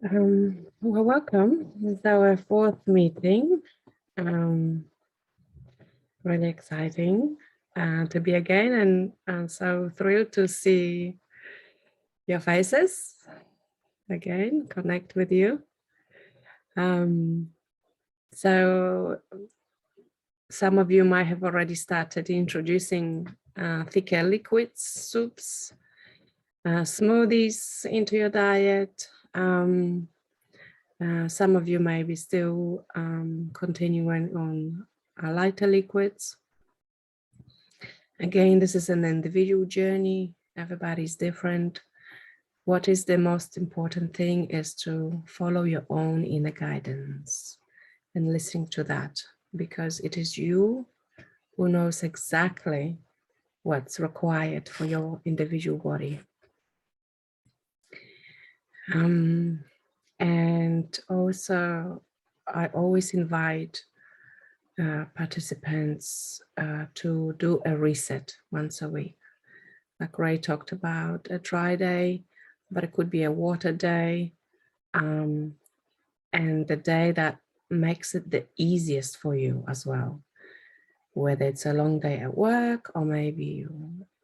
Well, welcome. It's our fourth meeting. Really exciting to be again, and I'm so thrilled to see your faces again, connect with you. So some of you might have already started introducing thicker liquids, soups, smoothies into your diet. Some of you may be still continuing on lighter liquids. Again, this is an individual journey. Everybody's different. What is the most important thing is to follow your own inner guidance and listening to that, because it is you who knows exactly what's required for your individual body. And also, I always invite participants to do a reset once a week. Like Ray talked about, a dry day, but it could be a water day, and the day that makes it the easiest for you as well. Whether it's a long day at work, or maybe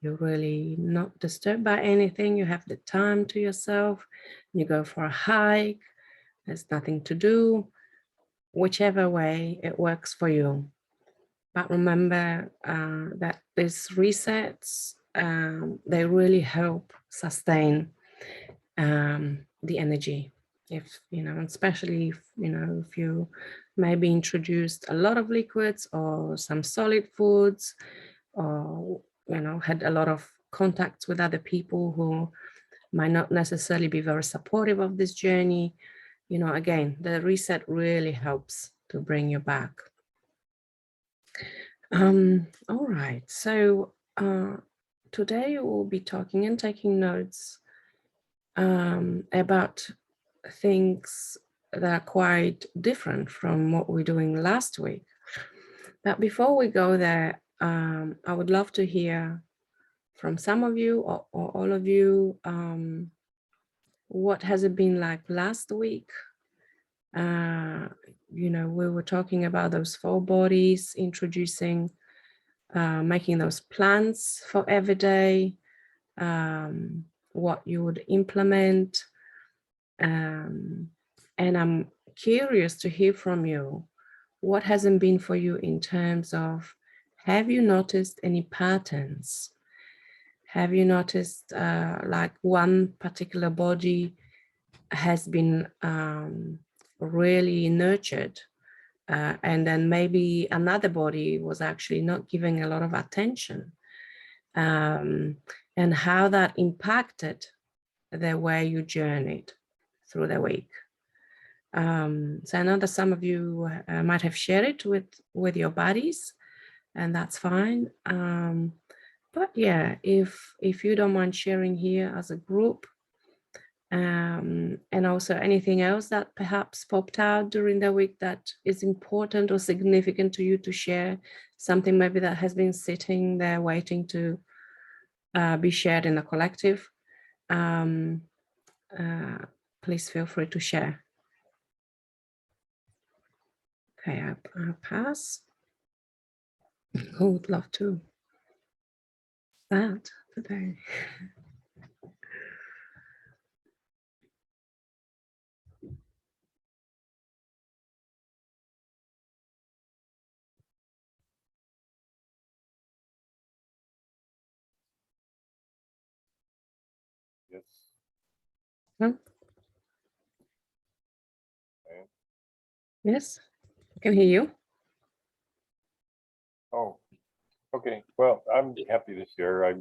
you're really not disturbed by anything, you have the time to yourself, you go for a hike, there's nothing to do, whichever way it works for you. But remember that these resets, they really help sustain the energy. If, especially if you maybe introduced a lot of liquids or some solid foods, or, had a lot of contacts with other people who might not necessarily be very supportive of this journey, again, the reset really helps to bring you back. All right, so today we'll be talking and taking notes about things that are quite different from what we're doing last week. But before we go there, I would love to hear from some of you or all of you, what has it been like last week? We were talking about those 4 bodies, introducing, making those plans for every day, what you would implement. And I'm curious to hear from you, what hasn't been for you in terms of, have you noticed any patterns? Have you noticed like one particular body has been really nurtured, and then maybe another body was actually not giving a lot of attention, and how that impacted the way you journeyed through the week? So I know that some of you might have shared it with your bodies, and that's fine. But yeah, if you don't mind sharing here as a group, and also anything else that perhaps popped out during the week that is important or significant to you to share, something maybe that has been sitting there waiting to be shared in the collective, please feel free to share. Okay, I'll pass. Who would love to start today? Yes. Huh? Okay. Yes, I can hear you. Oh, okay. Well, I'm happy to share.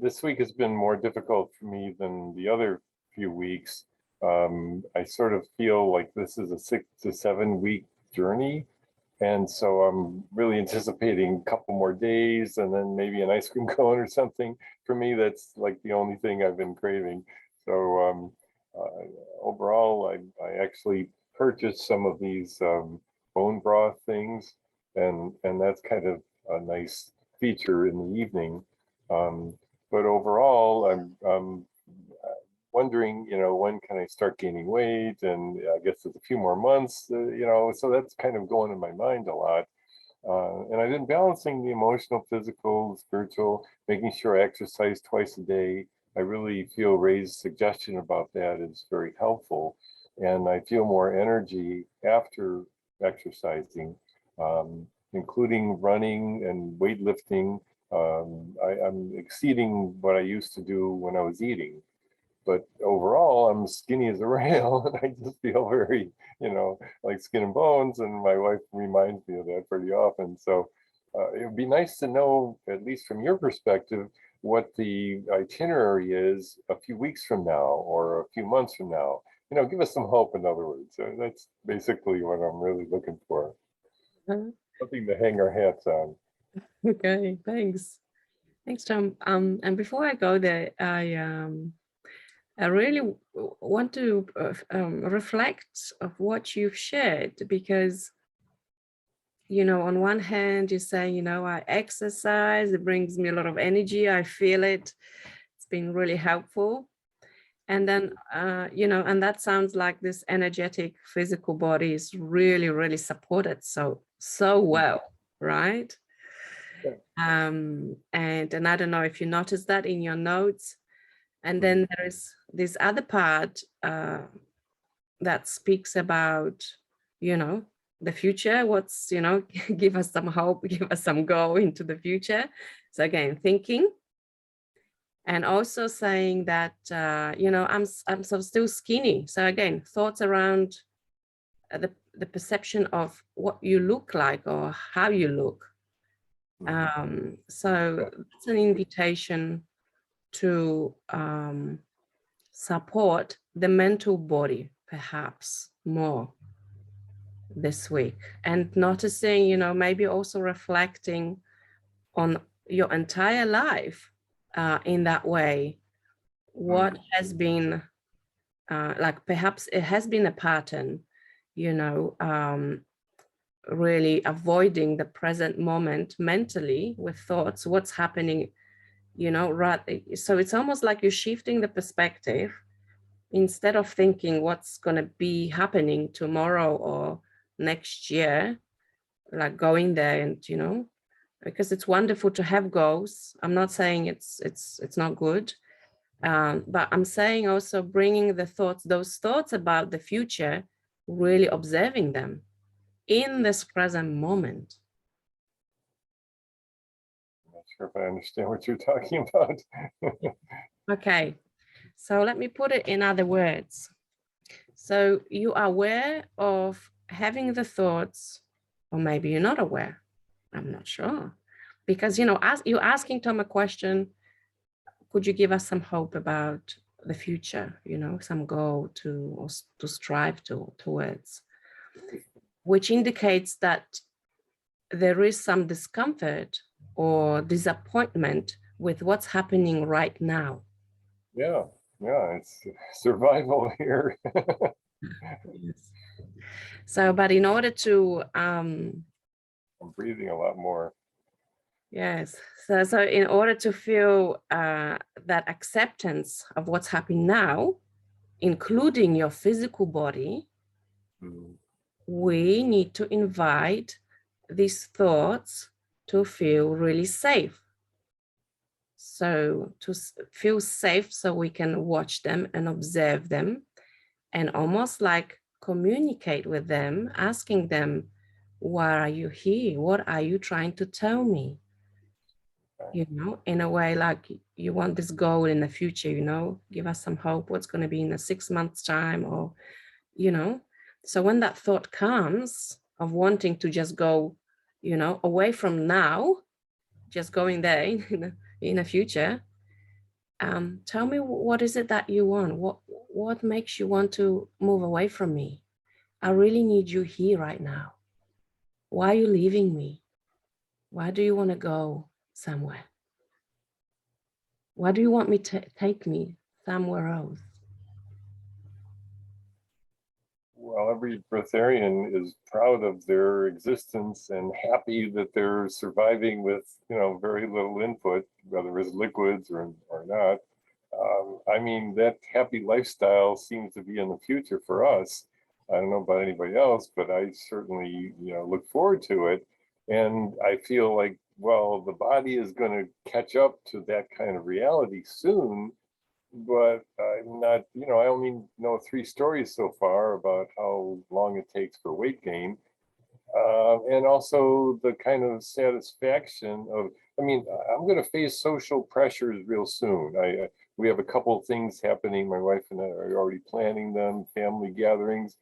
This week has been more difficult for me than the other few weeks. I sort of feel like this is a 6 to 7 week journey. And so I'm really anticipating a couple more days and then maybe an ice cream cone or something. For me, that's like the only thing I've been craving. So overall, I actually purchased some of these bone broth things, and that's kind of a nice feature in the evening. But overall, wondering, when can I start gaining weight? And I guess it's a few more months, so that's kind of going in my mind a lot. And I've been balancing the emotional, physical, spiritual, making sure I exercise twice a day. I really feel Ray's suggestion about that is very helpful. And I feel more energy after exercising, including running and weightlifting. I'm exceeding what I used to do when I was eating. But overall, I'm skinny as a rail, and I just feel very, like skin and bones. And my wife reminds me of that pretty often. So it would be nice to know, at least from your perspective, what the itinerary is a few weeks from now or a few months from now. Give us some hope, in other words. So that's basically what I'm really looking for. Something to hang our hats on. Okay, thanks. Thanks, Tom. And before I go there, I really want to reflect of what you've shared, because, on one hand, you say, I exercise, it brings me a lot of energy. I feel it. It's been really helpful. And then, and that sounds like this energetic physical body is really, really supported so well, right? And I don't know if you noticed that in your notes. And then there's this other part that speaks about, the future. What's, give us some hope, give us some go into the future. So again, thinking. And also saying that, I'm so still skinny. So again, thoughts around the perception of what you look like or how you look. So it's an invitation to support the mental body perhaps more this week, and noticing, maybe also reflecting on your entire life in that way. What has been like, perhaps it has been a pattern, really avoiding the present moment mentally with thoughts, what's happening, right? So it's almost like you're shifting the perspective. Instead of thinking what's going to be happening tomorrow or next year, like going there and, because it's wonderful to have goals. I'm not saying it's not good. But I'm saying also bringing those thoughts about the future, really observing them in this present moment. I'm not sure if I understand what you're talking about. Okay, so let me put it in other words. So you are aware of having the thoughts, or maybe you're not aware. I'm not sure. Because, you're asking Tom a question, could you give us some hope about the future, some goal to strive towards, which indicates that there is some discomfort or disappointment with what's happening right now. Yeah, it's survival here. Yes. So, but in order to I'm breathing a lot more. Yes. So in order to feel that acceptance of what's happening now, including your physical body, we need to invite these thoughts to feel really safe. So to feel safe, so we can watch them and observe them and almost like communicate with them, asking them, why are you here? What are you trying to tell me? In a way, like you want this goal in the future, give us some hope, what's going to be in a 6 months time, or, so when that thought comes of wanting to just go, away from now, just going there in the future, tell me, what is it that you want? What makes you want to move away from me? I really need you here right now. Why are you leaving me? Why do you want to go somewhere? Why do you want me to take me somewhere else? Well, every breatharian is proud of their existence and happy that they're surviving with, very little input, whether it's liquids or not. I mean, that happy lifestyle seems to be in the future for us. I don't know about anybody else, but I certainly, look forward to it. And I feel like, well, the body is going to catch up to that kind of reality soon. But I'm not, I only know 3 stories so far about how long it takes for weight gain. And also the kind of satisfaction of, I mean, I'm going to face social pressures real soon. We have a couple of things happening. My wife and I are already planning them, family gatherings.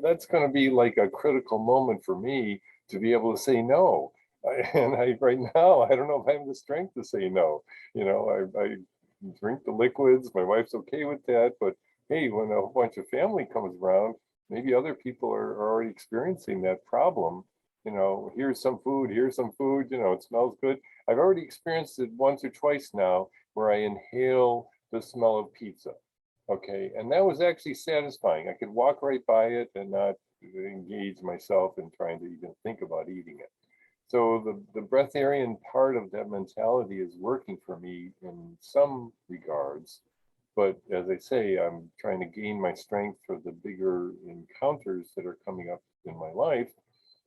That's going to be like a critical moment for me to be able to say no. And right now, I don't know if I have the strength to say no. I drink the liquids. My wife's okay with that. But hey, when a bunch of family comes around, maybe other people are already experiencing that problem. Here's some food, it smells good. I've already experienced it once or twice now where I inhale the smell of pizza. Okay, and that was actually satisfying. I could walk right by it and not engage myself in trying to even think about eating it. So the breatharian part of that mentality is working for me in some regards. But as I say, I'm trying to gain my strength for the bigger encounters that are coming up in my life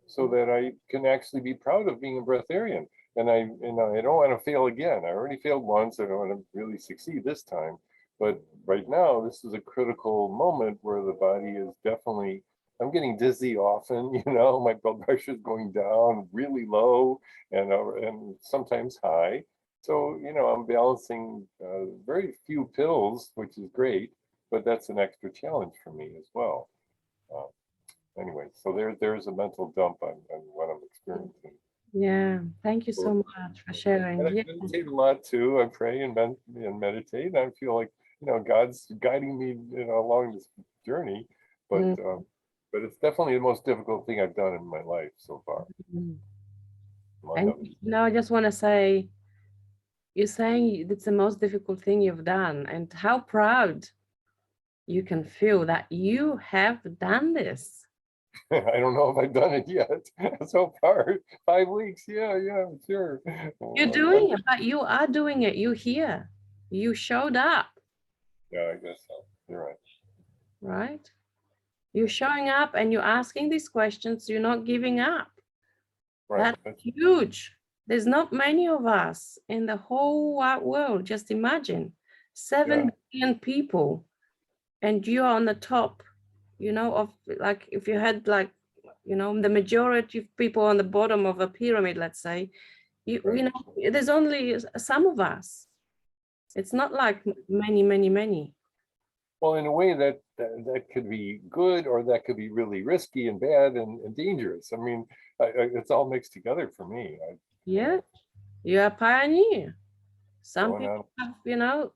so that I can actually be proud of being a breatharian. And I don't want to fail again. I already failed once. I don't want to really succeed this time. But right now, this is a critical moment where the body is definitely, I'm getting dizzy often, my blood pressure is going down really low and sometimes high. So, I'm balancing very few pills, which is great, but that's an extra challenge for me as well. Anyway, so there's a mental dump on what I'm experiencing. Yeah, thank you so much for sharing. And I meditate a lot too. I pray and meditate. And I feel like, God's guiding me, along this journey. But it's definitely the most difficult thing I've done in my life so far. And I just want to say, you're saying it's the most difficult thing you've done, and how proud you can feel that you have done this. I don't know if I've done it yet so far. 5 weeks, yeah, sure. You're doing it, but you are doing it. You're here. You showed up. Yeah, I guess so. You're right. Right? You're showing up and you're asking these questions. You're not giving up. Right. That's huge. There's not many of us in the whole wide world. Just imagine 7 billion people, and you're on the top, of like, if you had like, the majority of people on the bottom of a pyramid, let's say, there's only some of us. It's not like many. Well, in a way that could be good, or that could be really risky and bad and dangerous. I mean, it's all mixed together for me. Yeah, you're a pioneer. Some Going people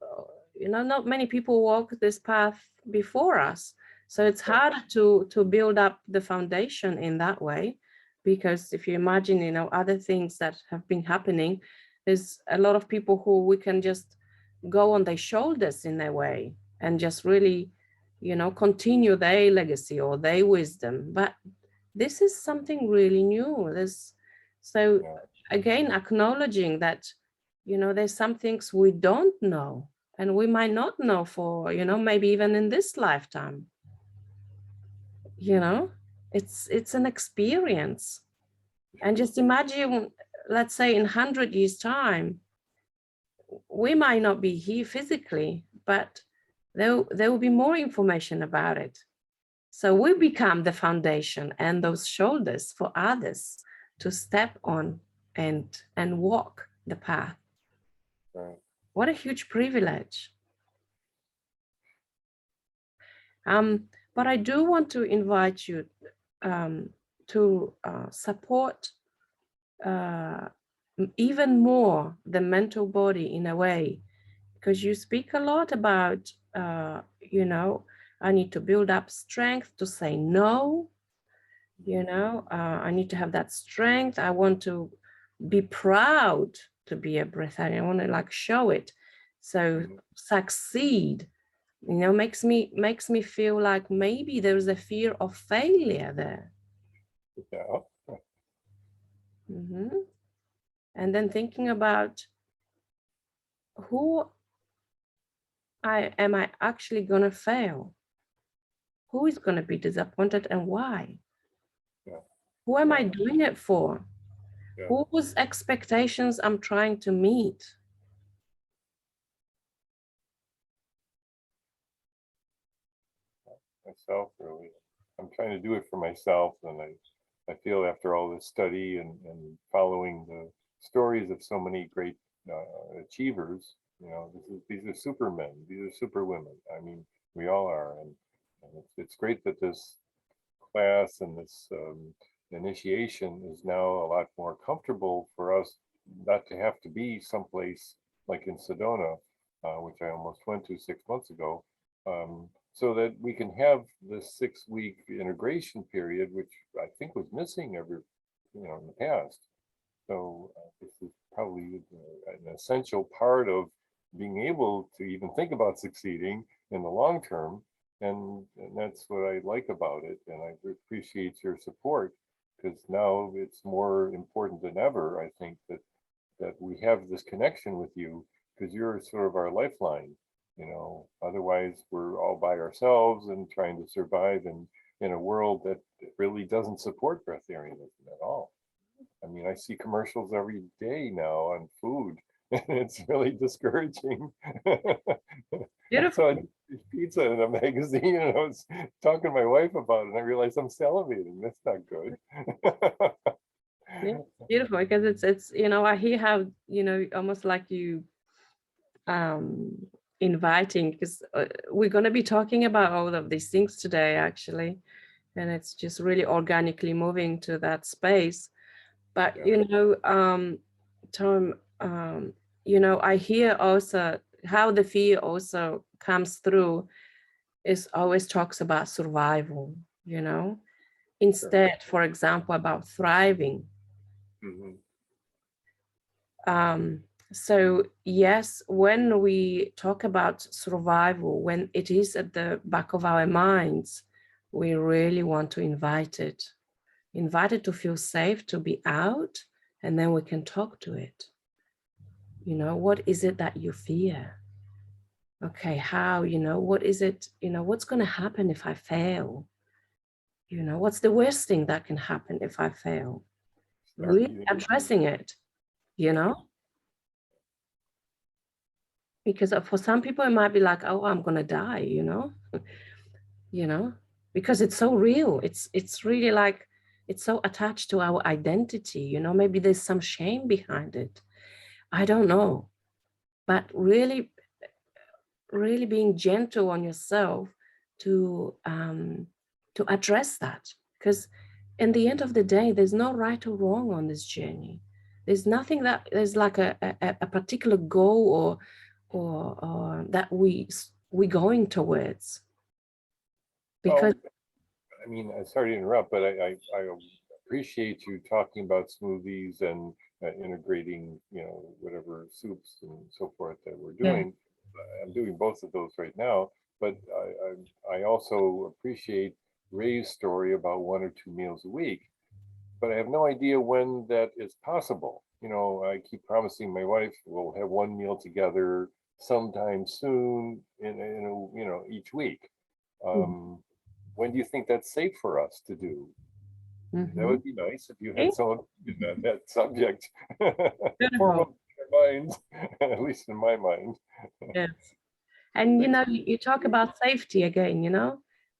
have, not many people walk this path before us. So it's harder to build up the foundation in that way, because if you imagine, other things that have been happening, there's a lot of people who we can just go on their shoulders in their way and just really, continue their legacy or their wisdom. But this is something really new. Again, acknowledging that, there's some things we don't know, and we might not know for, maybe even in this lifetime. It's an experience. And just imagine, let's say in 100 years time, we might not be here physically, but there will be more information about it. So we become the foundation and those shoulders for others to step on and walk the path. Right. What a huge privilege. But I do want to invite you to support even more the mental body in a way, because you speak a lot about, I need to build up strength to say no. I need to have that strength. I want to be proud to be a breatharian. I want to show it. So succeed, makes me feel like maybe there's a fear of failure there. Yeah. And then thinking about who am I actually going to fail? Who is going to be disappointed and why? Yeah. Who am I doing it for? Yeah. Whose expectations I'm trying to meet? Myself, really. I'm trying to do it for myself, and I feel after all this study and following the stories of so many great achievers, you know, these are supermen, these are superwomen. I mean, we all are, and it's great that this class and this initiation is now a lot more comfortable for us not to have to be someplace like in Sedona, which I almost went to 6 months ago, so that we can have this 6-week integration period, which I think was missing in the past. So this is probably an essential part of being able to even think about succeeding in the long term. And that's what I like about it. And I appreciate your support, because now it's more important than ever, I think, that we have this connection with you, because you're sort of our lifeline. Otherwise we're all by ourselves and trying to survive in a world that really doesn't support breatharianism at all. I mean, I see commercials every day now on food, and it's really discouraging. I saw pizza in a magazine, and I was talking to my wife about it, and I realized I'm salivating. That's not good. Yeah, beautiful, because it's I hear how almost like you inviting, because we're going to be talking about all of these things today, actually, and it's just really organically moving to that space. But Tom, I hear also how the fear also comes through is always talks about survival, instead, for example, about thriving. So yes, when we talk about survival, when it is at the back of our minds, we really want to invite it to feel safe, to be out, and then we can talk to it. What is it that you fear? Okay, how, what is it, what's going to happen if I fail? What's the worst thing that can happen if I fail? Really addressing it, because for some people it might be like, oh, I'm going to die, because it's so real. It's really like, it's so attached to our identity, maybe there's some shame behind it. I don't know. But really being gentle on yourself to address that, because in the end of the day, there's no right or wrong on this journey. There's nothing that there's like a particular goal or that we're going towards. Because I mean, sorry to interrupt, but I appreciate you talking about smoothies and integrating, whatever soups and so forth that we're doing. Yeah. I'm doing both of those right now, but I also appreciate Ray's story about 1 or 2 meals a week, but I have no idea when that is possible. I keep promising my wife we'll have 1 meal together sometime soon each week. When do you think that's safe for us to do? That would be nice if you had someone on that subject. Foremost in your mind, at least in my mind. Yes. And you talk about safety again,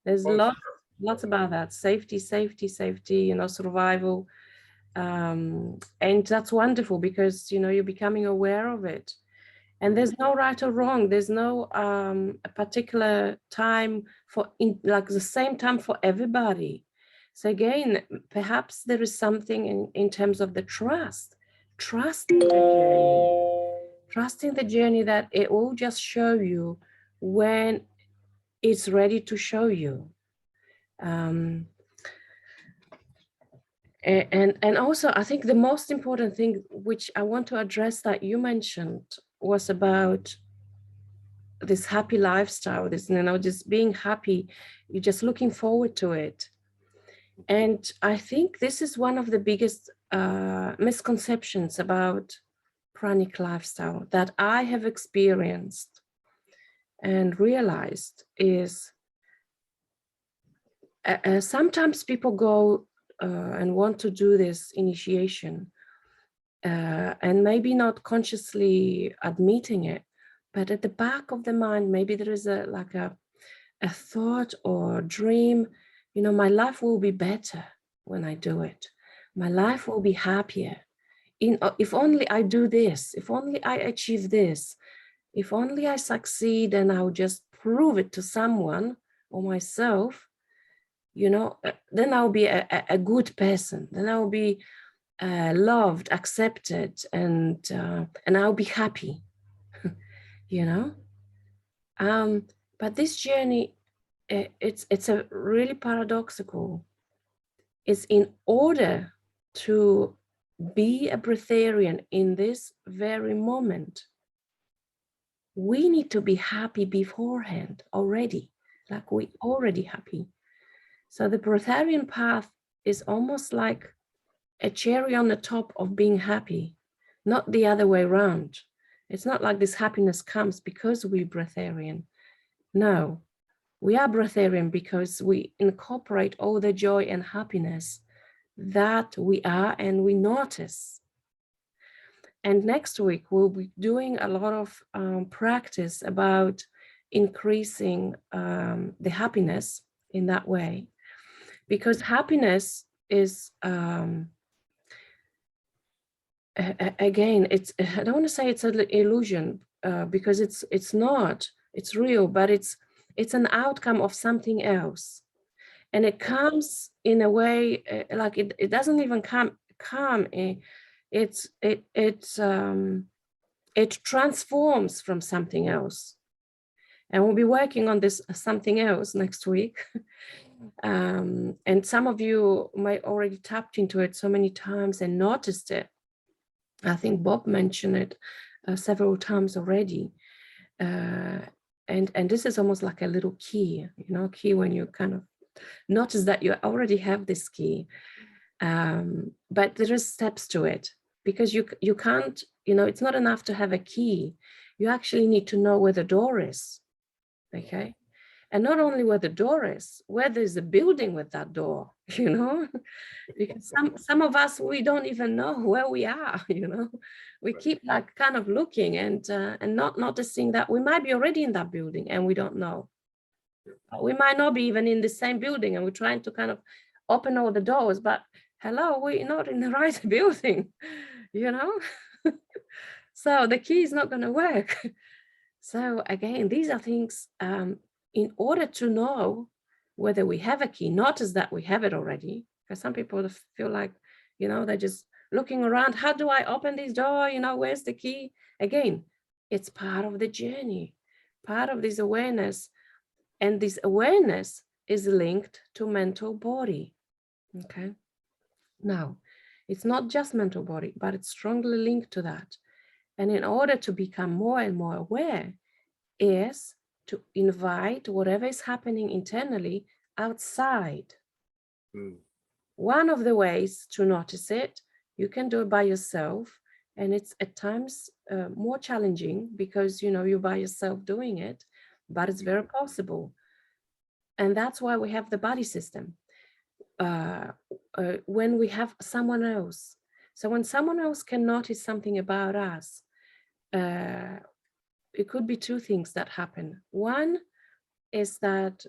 there's lots about that. Safety, survival. And that's wonderful, because you're becoming aware of it. And there's no right or wrong. There's no a particular time like the same time for everybody. So again, perhaps there is something in terms of the trusting the journey, that it will just show you when it's ready to show you. And also, I think the most important thing which I want to address that you mentioned was about this happy lifestyle, this, just being happy, you're just looking forward to it. And I think this is one of the biggest misconceptions about pranic lifestyle that I have experienced. and realized is sometimes people go and want to do this initiation and maybe not consciously admitting it, but at the back of the mind, maybe there is a thought or dream, you know, my life will be better when I do it. My life will be happier. If only I do this, if only I achieve this, if only I succeed and I'll just prove it to someone or myself, you know, then I'll be a good person. Then I'll be loved, accepted, and I'll be happy, you know. But this journey, it's a really paradoxical. It's in order to be a breatharian in this very moment, we need to be happy beforehand already, like we already happy. So the breatharian path is almost like a cherry on the top of being happy, not the other way around. It's not like this happiness comes because we're breatharian. No, we are breatharian because we incorporate all the joy and happiness that we are and we notice. And next week, we'll be doing a lot of practice about increasing the happiness in that way. Because happiness is, again, it's, I don't want to say it's an illusion because it's not, it's real, but it's an outcome of something else. And it comes in a way, like it doesn't even come it transforms from something else. And we'll be working on this something else next week. And some of you might already tapped into it so many times and noticed it. I think Bob mentioned it several times already. And this is almost like a little key, you know, key when you kind of notice that you already have this key. But there is steps to it, because you can't, you know, it's not enough to have a key. You actually need to know where the door is, okay? And not only where the door is, where there's a building with that door, you know? Because some of us, we don't even know where we are, you know? We keep like kind of looking and not noticing that we might be already in that building and we don't know. We might not be even in the same building and we're trying to kind of open all the doors, but hello, we're not in the right building, you know? So the key is not going to work. So again, these are things, in order to know whether we have a key, notice that we have it already, because some people feel like, you know, they're just looking around, how do I open this door? You know, where's the key? Again, it's part of the journey, part of this awareness. And this awareness is linked to mental body, okay? Now, it's not just mental body, but it's strongly linked to that. And in order to become more and more aware is to invite whatever is happening internally outside. One of the ways to notice it, you can do it by yourself, and it's at times more challenging because, you know, you're by yourself doing it, but it's very possible. And that's why we have the body system. When we have someone else, so when someone else can notice something about us, it could be two things that happen. One is that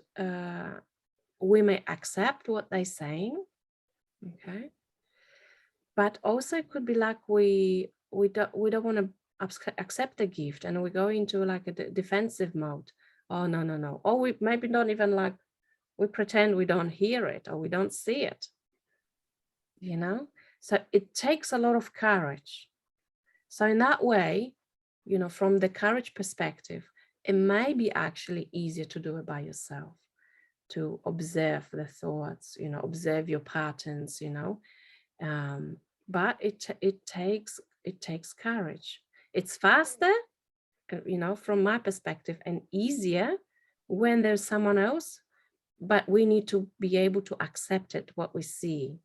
we may accept what they're saying, okay? But also it could be like we don't want to accept the gift and we go into like a defensive mode. Oh, no. Or we maybe not even like, we pretend we don't hear it or we don't see it, you know? So it takes a lot of courage. So in that way, you know, from the courage perspective, it may be actually easier to do it by yourself, to observe the thoughts, you know, observe your patterns, you know. But it takes courage. It's faster, you know, from my perspective, and easier when there's someone else, but we need to be able to accept it, what we see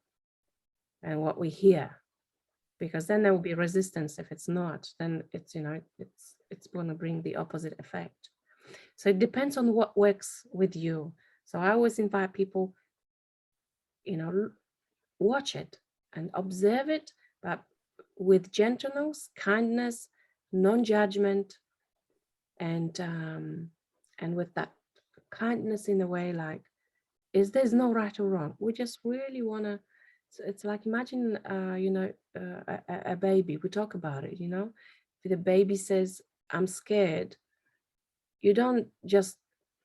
and what we hear, because then there will be resistance. If it's not, then it's, you know, it's going to bring the opposite effect. So it depends on what works with you. So I always invite people, you know, watch it and observe it, but with gentleness, kindness, non-judgment, and with that kindness in a way, like, there's no right or wrong. We just really want to, it's like, imagine a baby. We talk about it, if the baby says, I'm scared, you don't just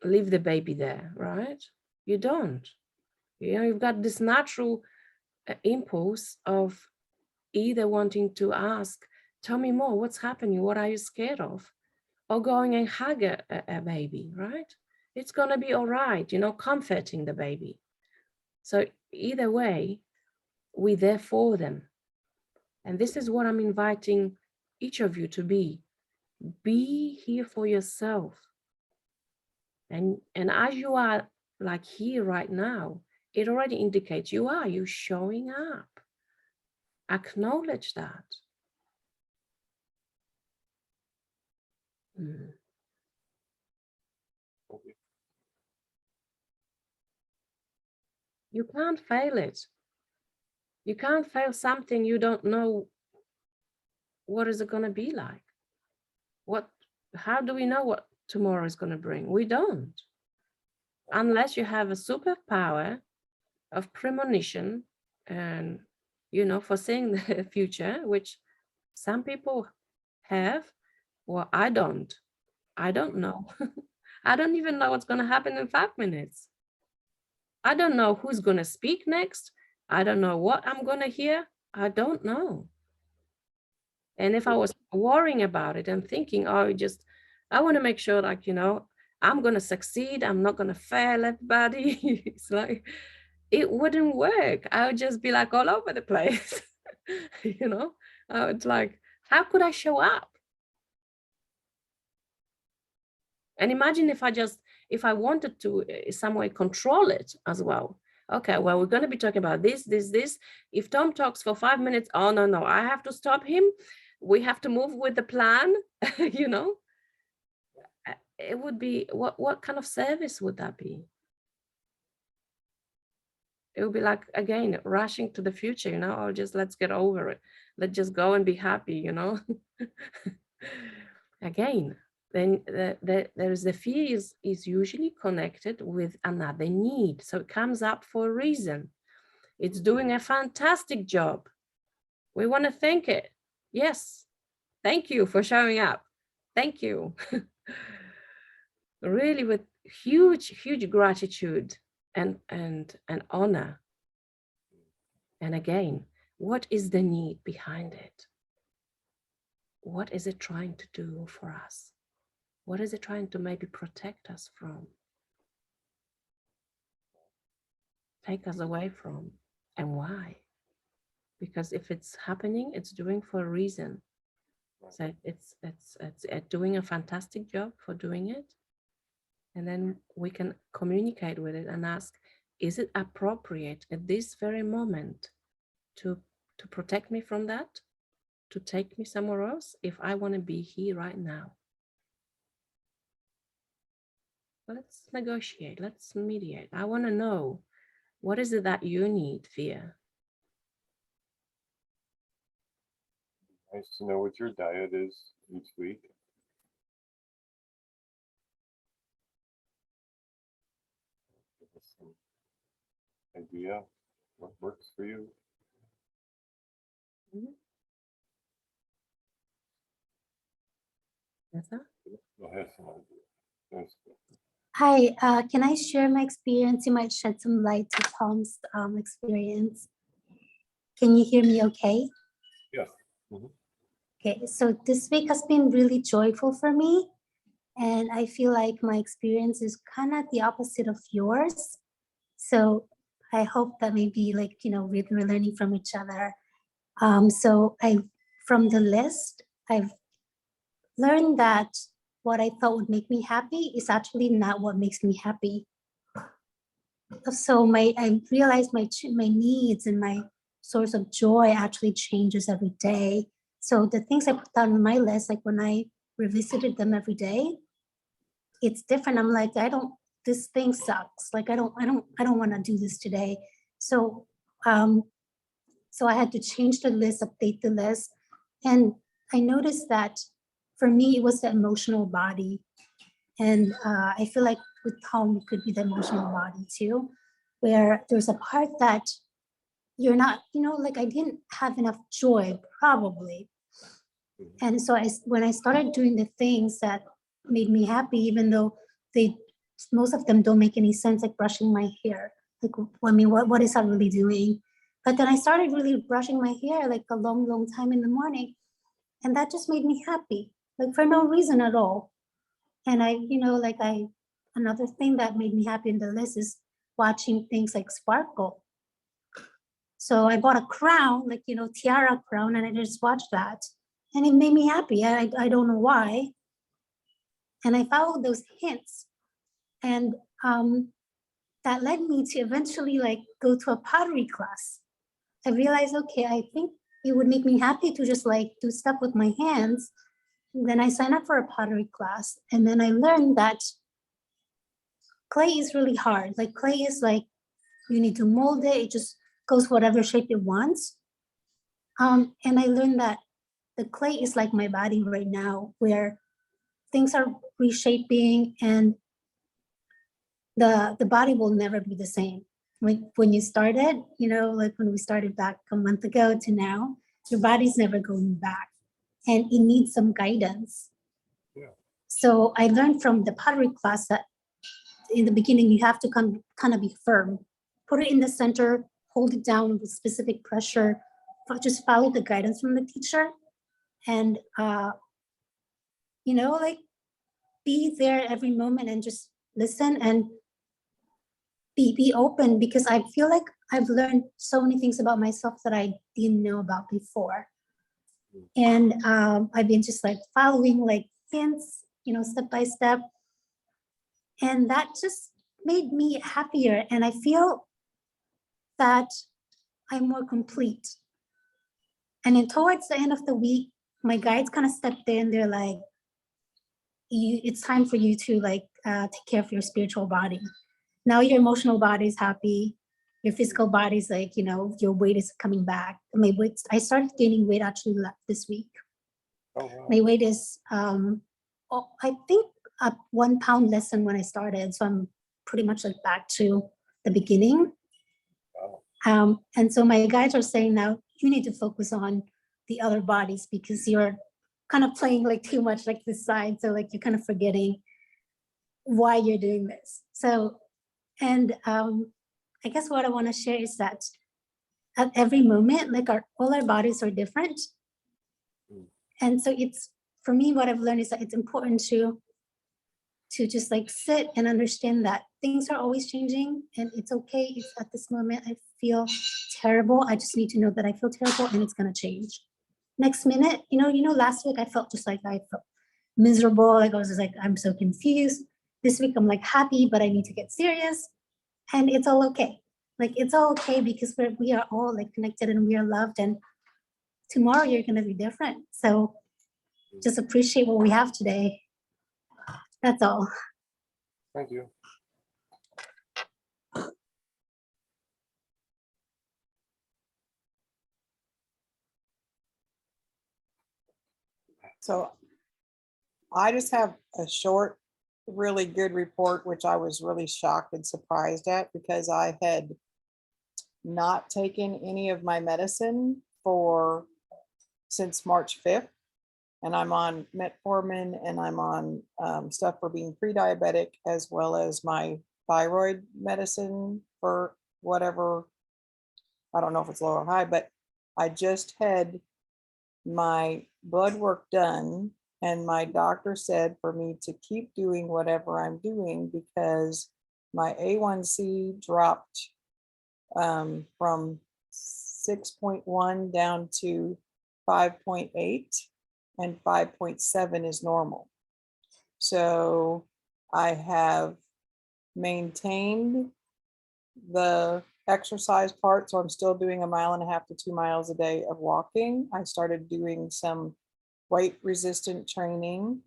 leave the baby there, right? You don't. You've got this natural impulse of either wanting to ask, tell me more, what's happening, what are you scared of, or going and hug a baby, right? It's going to be all right, comforting the baby. So either way, we're there for them. And this is what I'm inviting each of you to be. Be here for yourself. And as you are like here right now, it already indicates you're showing up. Acknowledge that. You can't fail it. You can't fail something you don't know what is it going to be like. How do we know what tomorrow is going to bring? We don't. Unless you have a superpower of premonition and, foreseeing the future, which some people have. Well, I don't know. I don't even know what's going to happen in 5 minutes. I don't know who's going to speak next. I don't know what I'm going to hear. I don't know. And if I was worrying about it and thinking, I want to make sure, like, I'm going to succeed, I'm not going to fail everybody. It's like, it wouldn't work. I would just be like all over the place. I would like, how could I show up? And imagine if I wanted to some way control it as well. Okay, well, we're going to be talking about this. If Tom talks for 5 minutes, oh, no, I have to stop him. We have to move with the plan, It would be, what kind of service would that be? It would be like, again, rushing to the future, or just let's get over it. Let's just go and be happy, Again, then there is the fear is usually connected with another need. So it comes up for a reason. It's doing a fantastic job. We want to thank it. Yes. Thank you for showing up. Thank you. Really, with huge gratitude and honor. And again, what is the need behind it? What is it trying to do for us? What is it trying to maybe protect us from? Take us away from? And why? Because if it's happening, it's doing for a reason. So it's doing a fantastic job for doing it. And then we can communicate with it and ask, is it appropriate at this very moment to protect me from that? To take me somewhere else if I want to be here right now? Let's negotiate, let's mediate. I want to know, what is it that you need, Fear? Nice to know what your diet is each week. Give us some idea what works for you. Yes, sir? You'll have some idea. Nice. Hi, can I share my experience? You might shed some light to Tom's experience. Can you hear me okay? Yes. Mm-hmm. Okay, so this week has been really joyful for me. And I feel like my experience is kind of the opposite of yours. So I hope that maybe we're learning from each other. So from the list, I've learned that what I thought would make me happy is actually not what makes me happy. So I realized my needs and my source of joy actually changes every day. So the things I put down on my list, like when I revisited them every day, it's different. I'm like, this thing sucks. Like, I don't want to do this today. So, so I had to change the list, update the list. And I noticed that for me, it was the emotional body. And I feel like with home, it could be the emotional body too, where there's a part that you're not, like I didn't have enough joy, probably. And so when I started doing the things that made me happy, even though most of them don't make any sense, like brushing my hair. Like, I mean, what is that really doing? But then I started really brushing my hair like a long, long time in the morning. And that just made me happy, like for no reason at all. And another thing that made me happy in the list is watching things like sparkle. So I bought a crown, like, tiara crown, and I just watched that. And it made me happy. I don't know why. And I followed those hints. And that led me to eventually like go to a pottery class. I realized, okay, I think it would make me happy to just like do stuff with my hands. And then I signed up for a pottery class. And then I learned that clay is really hard. Like clay is like, you need to mold it. It just goes whatever shape it wants. And I learned that the clay is like my body right now, where things are reshaping and the body will never be the same. When you started, like when we started back a month ago to now, your body's never going back and it needs some guidance. Yeah. So I learned from the pottery class that in the beginning, you have to kind of be firm, put it in the center, hold it down with specific pressure, but just follow the guidance from the teacher. And, like be there every moment and just listen and be open, because I feel like I've learned so many things about myself that I didn't know about before. And I've been just like following like hints, step by step. And that just made me happier. And I feel that I'm more complete. And then towards the end of the week, my guides kind of stepped in. They're like, it's time for you to like take care of your spiritual body. Now your emotional body is happy. Your physical body is like, your weight is coming back. I started gaining weight actually this week. Oh, wow. My weight is, I think, up 1 pound less than when I started. So I'm pretty much like back to the beginning. Wow. And so my guides are saying now you need to focus on the other bodies because you're kind of playing like too much like this side. So like you're kind of forgetting why you're doing this. So, and I guess what I want to share is that at every moment, like all our bodies are different. And so it's, for me, what I've learned is that it's important to just like sit and understand that things are always changing and it's okay if at this moment I feel terrible. I just need to know that I feel terrible and it's going to change. Next minute, last week I felt just like I felt miserable. Like I was just like, I'm so confused. This week I'm like happy, but I need to get serious. And it's all okay. Like it's all okay because we are all like connected and we are loved. And tomorrow you're going to be different. So just appreciate what we have today. That's all. Thank you. So I just have a short, really good report, which I was really shocked and surprised at because I had not taken any of my medicine since March 5th. And I'm on metformin and I'm on stuff for being pre-diabetic, as well as my thyroid medicine for whatever, I don't know if it's low or high, but I just had my blood work done and my doctor said for me to keep doing whatever I'm doing because my A1C dropped from 6.1 down to 5.8 and 5.7 is normal. So I have maintained the exercise part. So I'm still doing 1.5 miles to 2 miles a day of walking. I started doing some weight resistant training.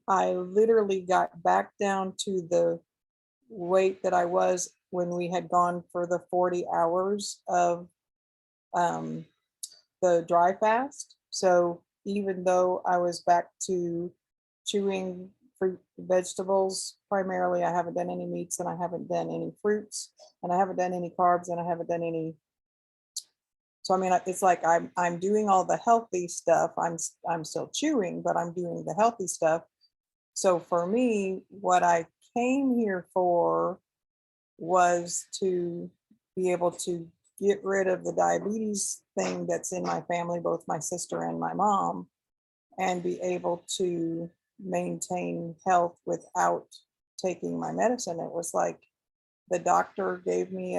I literally got back down to the weight that I was when we had gone for the 40 hours of the dry fast. So even though I was back to chewing fruit vegetables, primarily I haven't done any meats and I haven't done any fruits and I haven't done any carbs and I haven't done any. So I mean, it's like I'm doing all the healthy stuff. I'm still chewing, but I'm doing the healthy stuff. So for me, what I came here for was to be able to get rid of the diabetes thing that's in my family, both my sister and my mom, and be able to maintain health without taking my medicine. It was like the doctor gave me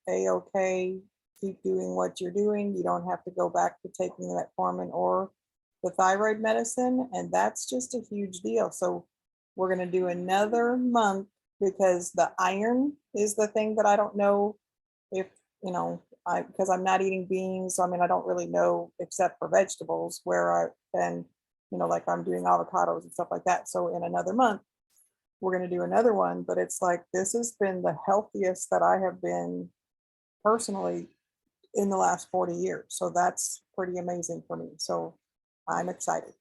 a-okay, keep doing what you're doing. You don't have to go back to taking metformin or the thyroid medicine. And that's just a huge deal. So we're going to do another month because the iron is the thing that I don't know if, you know, because I'm not eating beans. So I mean, I don't really know except for vegetables where and, you know, like I'm doing avocados and stuff like that. So in another month, we're going to do another one, but it's like, this has been the healthiest that I have been personally in the last 40 years. So that's pretty amazing for me. So I'm excited.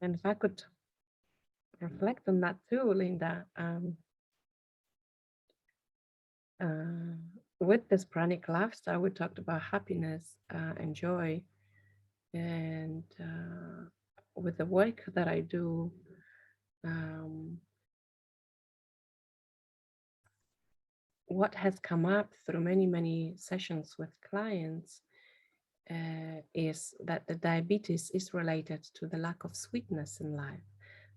And if I could reflect on that too, Linda, with this pranic lifestyle, we talked about happiness and joy. And with the work that I do, what has come up through many sessions with clients is that the diabetes is related to the lack of sweetness in life,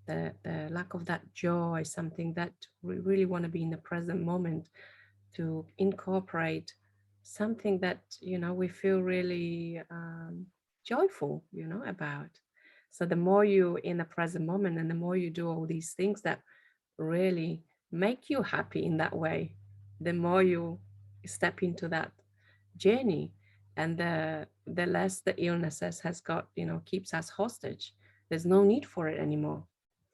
the lack of that joy, something that we really want to be in the present moment, to incorporate something that, you know, we feel really joyful, you know, about. So the more you in the present moment and the more you do all these things that really make you happy in that way, the more you step into that journey, and the less the illnesses has got, you know, keeps us hostage. There's no need for it anymore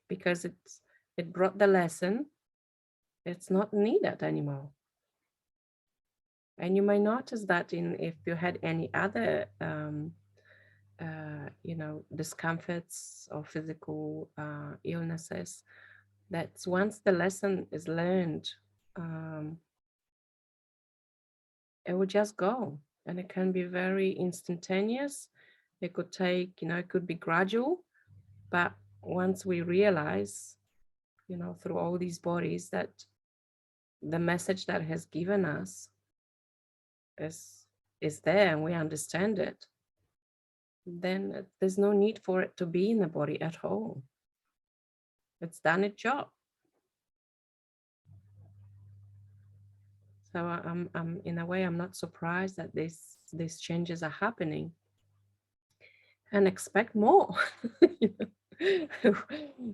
because it brought the lesson. It's not needed anymore. And you might notice that if you had any other you know, discomforts or physical illnesses, that once the lesson is learned, it will just go, and it can be very instantaneous. It could take, you know, it could be gradual, but once we realize, you know, through all these bodies that the message that has given us is there and we understand it, then there's no need for it to be in the body at all. It's done its job. So I'm in a way, I'm not surprised that these changes are happening, and expect more.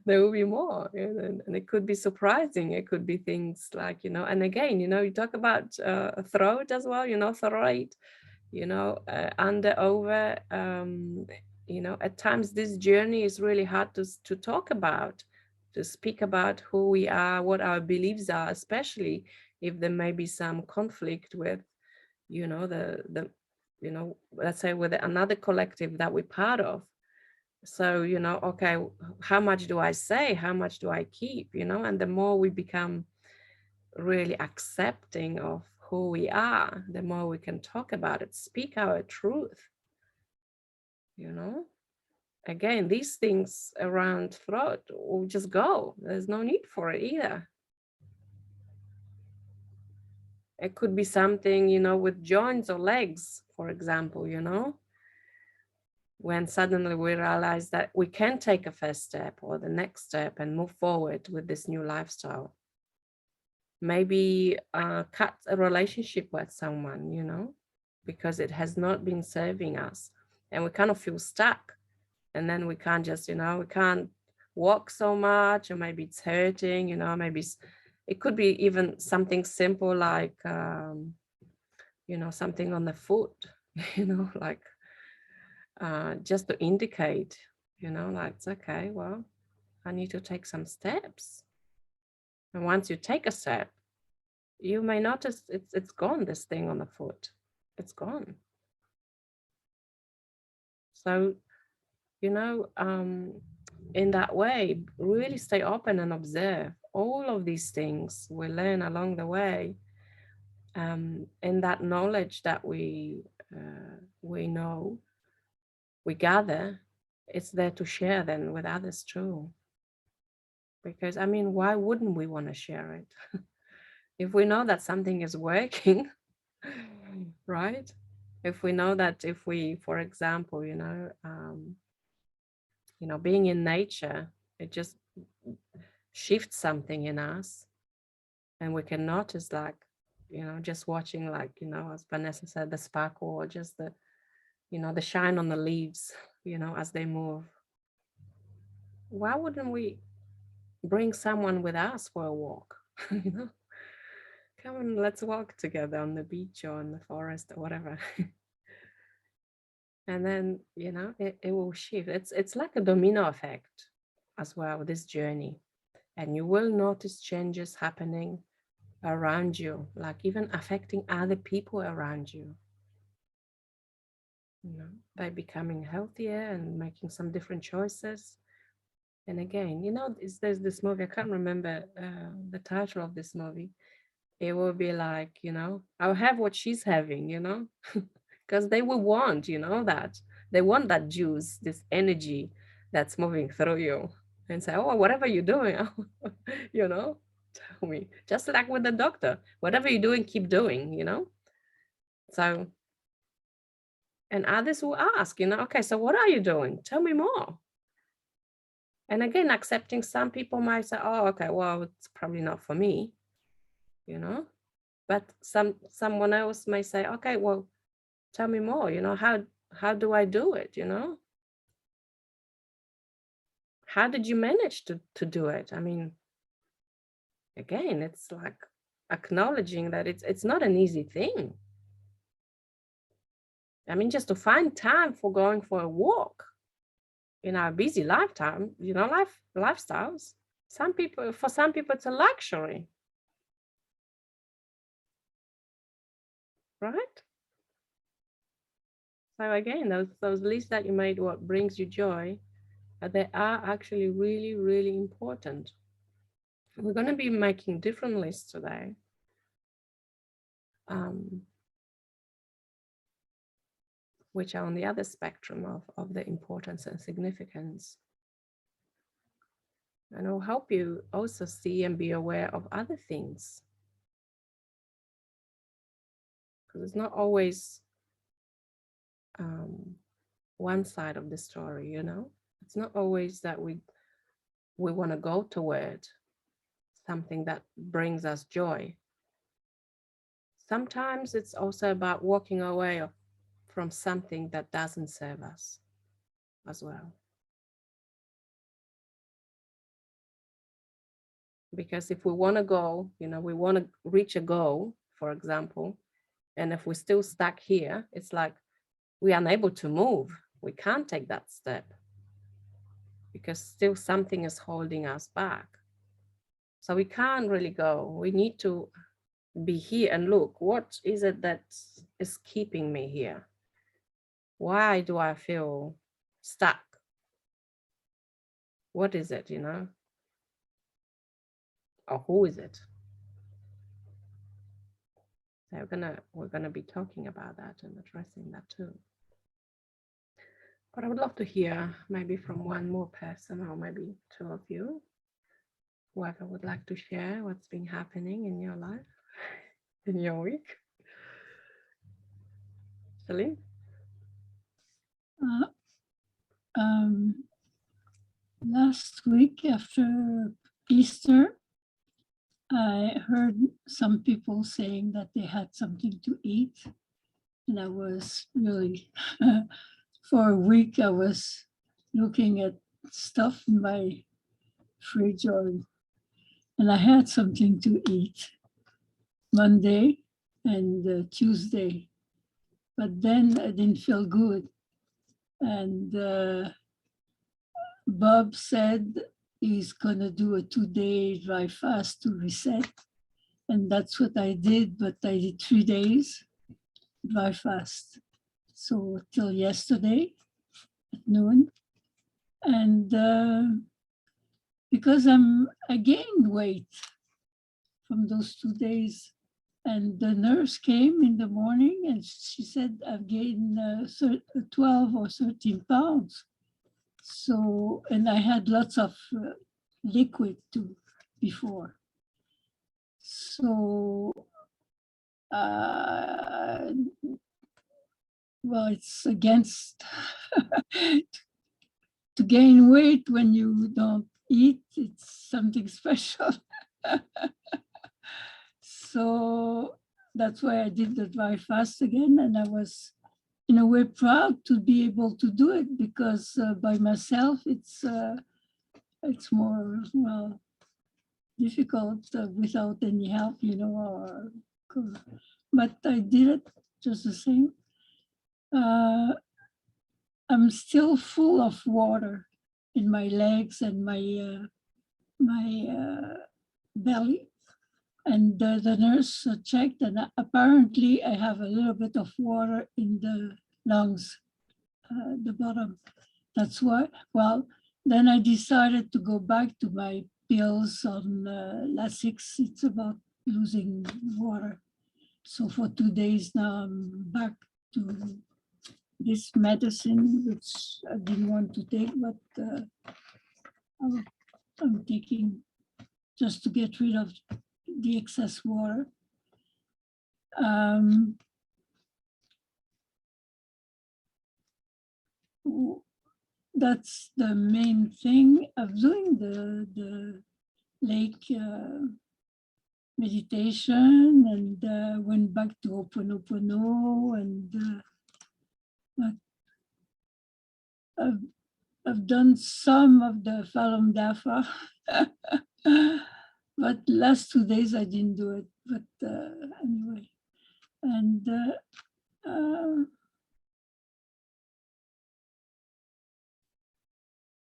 There will be more, and it could be surprising. It could be things like, you know, and again, you know, you talk about throat as well, you know, thyroid, you know, under, over, you know, at times this journey is really hard to talk about, to speak about who we are, what our beliefs are, especially if there may be some conflict with, you know, the you know, let's say with another collective that we're part of. So, you know, okay, how much do I say? How much do I keep? You know, and the more we become really accepting of who we are, the more we can talk about it, speak our truth. You know, again, these things around throat will just go. There's no need for it either. It could be something, you know, with joints or legs, for example, you know, when suddenly we realize that we can take a first step or the next step and move forward with this new lifestyle. Maybe cut a relationship with someone, you know, because it has not been serving us, and we kind of feel stuck. And then we can't just, you know, we can't walk so much, or maybe it's hurting, you know, maybe It could be even something simple like, something on the foot, like just to indicate, like, it's okay, well, I need to take some steps. And once you take a step, you may notice it's gone, this thing on the foot. It's gone. So, in that way, really stay open and observe all of these things we learn along the way. And that knowledge that we know, we gather, it's there to share then with others too. Because, I mean, why wouldn't we want to share it? If we know that something is working, right? If we know that if we, for example, being in nature, it just shifts something in us, and we can notice, like, just watching, like, as Vanessa said, the sparkle, or just the, the shine on the leaves, as they move. Why wouldn't we bring someone with us for a walk? Come on, let's walk together on the beach or in the forest or whatever. And then, it will shift. It's like a domino effect as well, this journey. And you will notice changes happening around you, like even affecting other people around you. By becoming healthier and making some different choices. And again, there's this movie, I can't remember the title of this movie. It will be like, I'll have what she's having, because they will want, that they want that juice, this energy that's moving through you, and say, oh, whatever you're doing, tell me. Just like with the doctor, whatever you're doing, keep doing, So, and others will ask, okay, so what are you doing? Tell me more. And again, accepting, some people might say, oh, okay, well, it's probably not for me, but someone else may say, okay, well, tell me more, how do I do it, How did you manage to do it? I mean, again, it's like acknowledging that it's not an easy thing. I mean, just to find time for going for a walk in our busy lifetime, lifestyles. For some people, it's a luxury. Right? So again, those lists that you made, what brings you joy, they are actually really, really important. We're going to be making different lists today. Which are on the other spectrum of the importance and significance. And it will help you also see and be aware of other things. Because it's not always one side of the story, It's not always that we want to go toward something that brings us joy. Sometimes it's also about walking away from something that doesn't serve us as well. Because if we want to go, we want to reach a goal, for example, and if we're still stuck here, it's like we're unable to move. We can't take that step because still something is holding us back. So we can't really go. We need to be here and look, what is it that is keeping me here? Why do I feel stuck? What is it, Or who is it? So we're gonna be talking about that and addressing that too. But I would love to hear maybe from one more person, or maybe two of you, whoever would like to share what's been happening in your life, in your week. Celine? Last week after Easter, I heard some people saying that they had something to eat. And I was really, for a week, I was looking at stuff in my fridge or and I had something to eat Monday and Tuesday, but then I didn't feel good. And Bob said he's gonna do a 2-day dry fast to reset. And that's what I did, but I did 3 days dry fast. So till yesterday at noon. And because I gained weight from those 2 days. And the nurse came in the morning and she said, I've gained 12 or 13 pounds. So, and I had lots of liquid too before. So, well, it's against to gain weight when you don't eat. It's something special. So that's why I did the dry fast again. And I was in a way proud to be able to do it because by myself, it's more, well, difficult without any help, you know, but I did it just the same. I'm still full of water in my legs and my belly. And the nurse checked, and apparently I have a little bit of water in the lungs, the bottom. That's why, well, then I decided to go back to my pills on Lasix. It's about losing water. So for 2 days now, I'm back to this medicine, which I didn't want to take, but I'm taking just to get rid of the excess water. That's the main thing of doing the lake meditation, and went back to Ho'oponopono, and I've done some of the Falun Dafa, but last 2 days I didn't do it. But anyway, and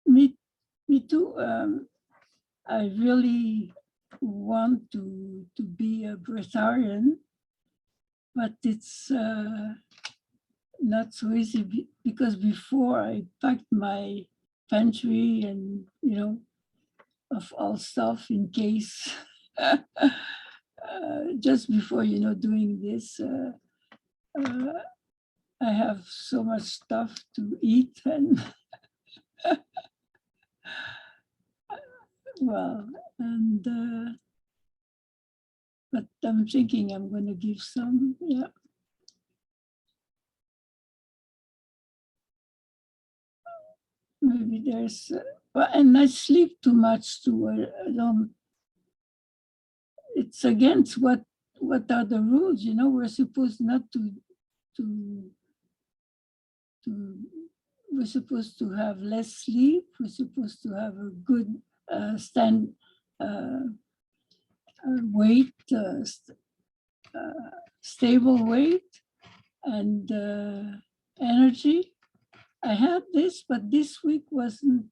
me too. I really want to be a breatharian, but it's not so easy because before I packed my pantry and, you know, of all stuff in case, just before, you know, doing this, I have so much stuff to eat, and well, and but I'm thinking I'm going to give some, yeah. Maybe there's, well, and I sleep too much too. I don't, it's against what are the rules, you know, we're supposed not to we're supposed to have less sleep. We're supposed to have a good weight, stable weight, and energy. I had this, but this week wasn't.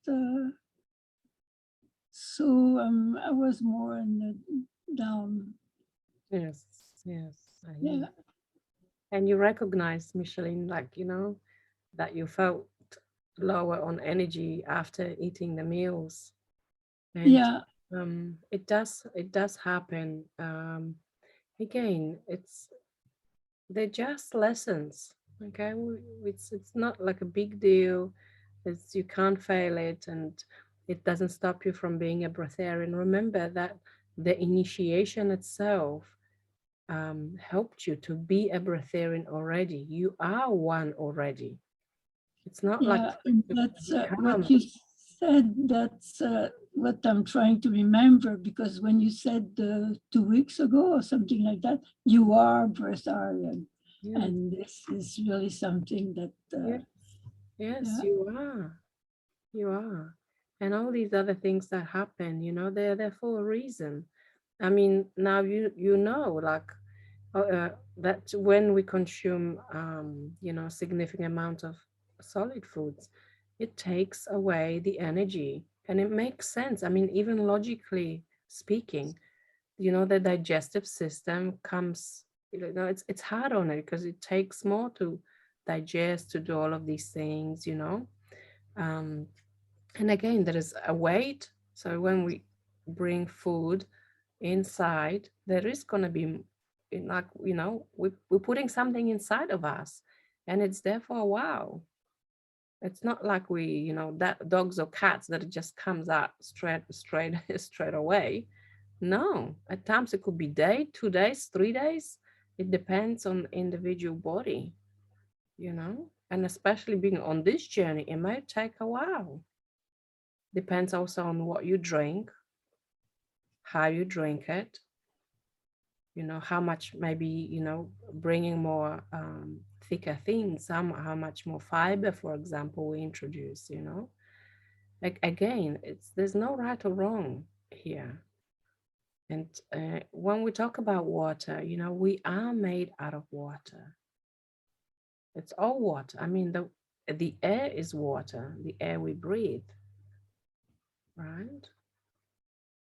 So I was more in the down. Yes, yes. Yeah. And you recognize, Micheline, like, you know, that you felt lower on energy after eating the meals. And Yeah. it does happen. Again, they're just lessons. Okay, it's not like a big deal. You can't fail it, and it doesn't stop you from being a breatharian. Remember that the initiation itself helped you to be a breatharian already. You are one already. It's not like that's what you said. That's what I'm trying to remember, because when you said 2 weeks ago or something like that, you are breatharian. Yeah. And this is really something that yes, you are, and all these other things that happen, you know, they're there for a reason. I mean, now you know, like that when we consume, significant amount of solid foods, it takes away the energy, and it makes sense. I mean, even logically speaking, the digestive system comes, it's hard on it because it takes more to digest, to do all of these things, um, and again, there is a weight. So when we bring food inside, there is going to be like, we're putting something inside of us, and it's there for a while. It's not like that dogs or cats that it just comes out straight away. No, at times it could be day, 2 days, 3 days. It depends on individual body, and especially being on this journey, it might take a while. Depends also on what you drink, how you drink it, how much, maybe, bringing more thicker things, how much more fiber, for example, we introduce, like, again, there's no right or wrong here. And when we talk about water, we are made out of water. It's all water. I mean, the air is water, the air we breathe, right?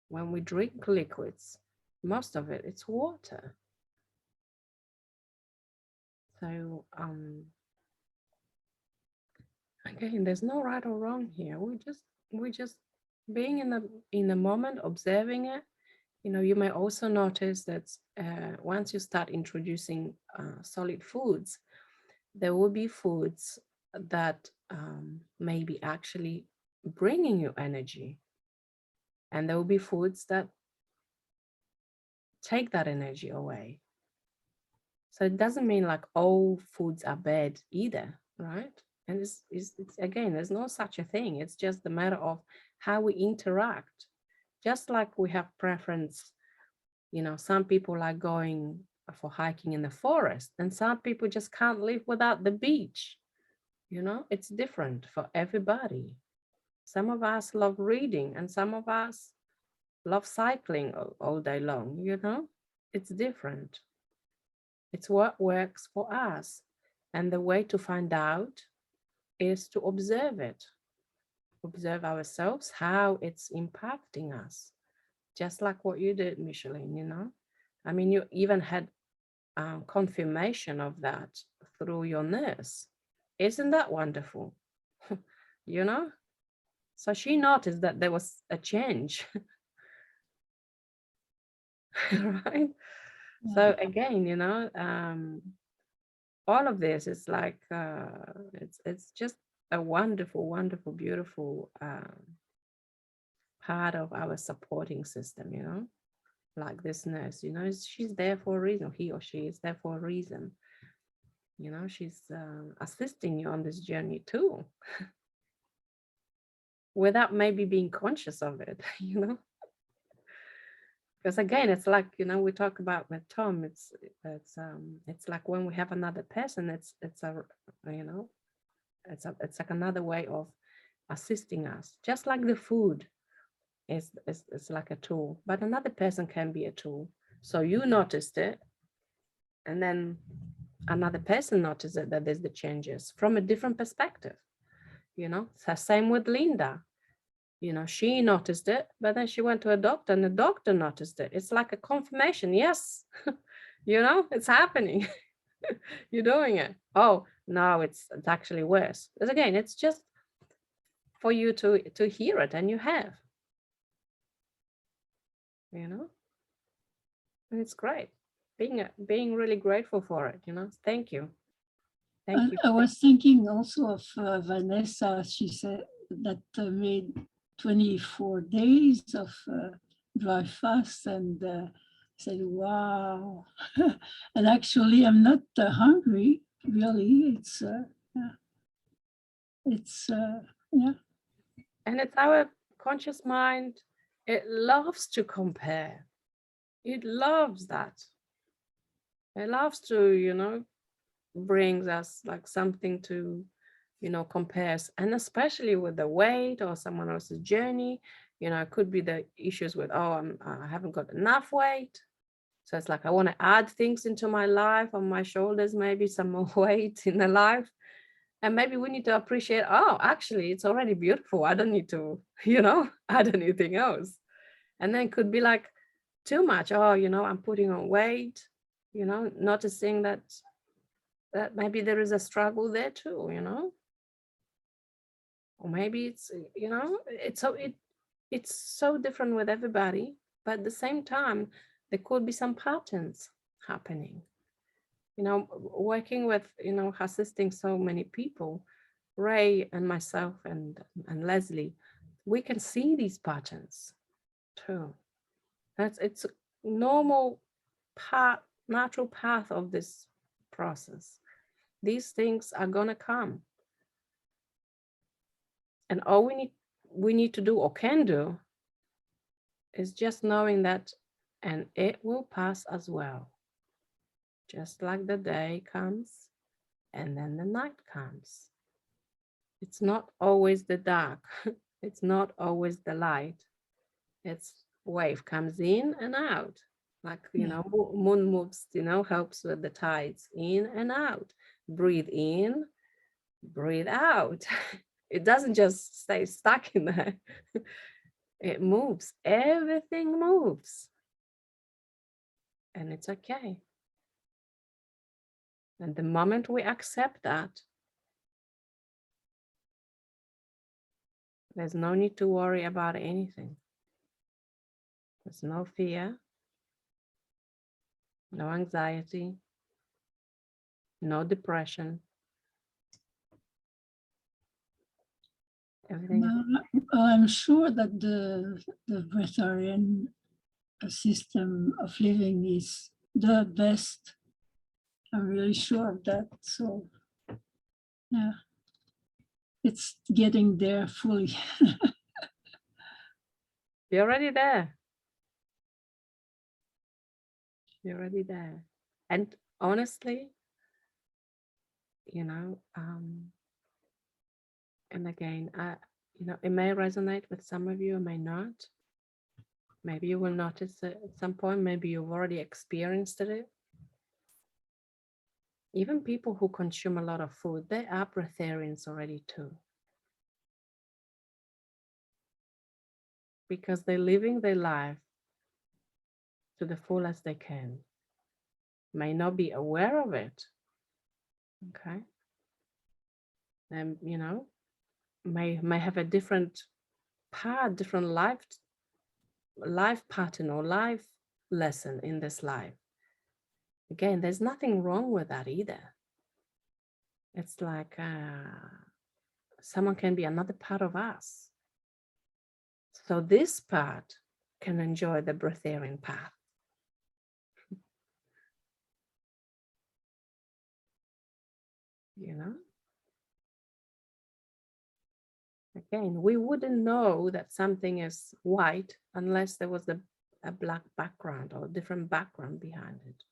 When we drink liquids, most of it, it's water. So again, there's no right or wrong here. We just being in the moment, observing it. You may also notice that once you start introducing solid foods, there will be foods that may be actually bringing you energy, and there will be foods that take that energy away. So it doesn't mean like all foods are bad either, right? And it's again, there's no such a thing. It's just a matter of how we interact. Just like we have preference, some people like going for hiking in the forest, and some people just can't live without the beach. It's different for everybody. Some of us love reading, and some of us love cycling all day long, It's different. It's what works for us. And the way to find out is to observe it. Observe ourselves, how it's impacting us. Just like what you did, Micheline, I mean, you even had confirmation of that through your nurse. Isn't that wonderful? So she noticed that there was a change. Right? So again, all of this is like it's just a wonderful, wonderful, beautiful part of our supporting system, like this nurse, she's there for a reason. He or she is there for a reason. She's assisting you on this journey too, without maybe being conscious of it, because again, it's like, we talk about with Tom, it's like when we have another person, it's like another way of assisting us, just like the food is like a tool, but another person can be a tool. So you noticed it, and then another person noticed it, that there's the changes from a different perspective. So same with Linda. She noticed it, but then she went to a doctor, and the doctor noticed it. It's like a confirmation. Yes, it's happening. You're doing it. Oh, now it's actually worse. Because again, it's just for you to hear it, and you have. And it's great. Being really grateful for it. Thank you. Thank you. I was thinking also of Vanessa. She said that made 24 days of dry fast, and said, wow. And actually, I'm not hungry, really. Yeah. And it's our conscious mind. It loves to compare. It loves that. It loves to, brings us like something to, compares, and especially with the weight or someone else's journey, You know, it could be the issues with, oh, I haven't got enough weight. So it's like, I want to add things into my life, on my shoulders, maybe some more weight in the life. And maybe we need to appreciate, oh, actually, it's already beautiful. I don't need to, you know, add anything else. And then it could be like too much. Oh, you know, I'm putting on weight, you know, noticing that maybe there is a struggle there too, you know. Or maybe it's, you know, it's so different with everybody. But at the same time, there could be some patterns happening. You know, working with, you know, assisting so many people, Ray and myself and Leslie, we can see these patterns too. It's a normal path, natural path of this process. These things are gonna come. And all we need to do or can do is just knowing that, and it will pass as well. Just like the day comes and then the night comes. It's not always the dark. It's not always the light. It's wave comes in and out. Like, you know, moon moves, you know, helps with the tides in and out. Breathe in, breathe out. It doesn't just stay stuck in there. It moves. Everything moves. And it's okay. And the moment we accept that, there's no need to worry about anything. There's no fear, no anxiety, no depression. Everything is I'm sure that the breatharian system of living is the best. I'm really sure of that. So, yeah, it's getting there fully. You're already there. You're already there. And honestly, you know, and again, you know, it may resonate with some of you, it may not. Maybe you will notice it at some point. Maybe you've already experienced it. Even people who consume a lot of food, they are breatharians already too. Because they're living their life to the full as they can. May not be aware of it. Okay. And, you know, may have a different path, different life pattern or life lesson in this life. Again, there's nothing wrong with that either. It's like someone can be another part of us. So this part can enjoy the breatharian path. You know? Again, we wouldn't know that something is white unless there was a black background or a different background behind it.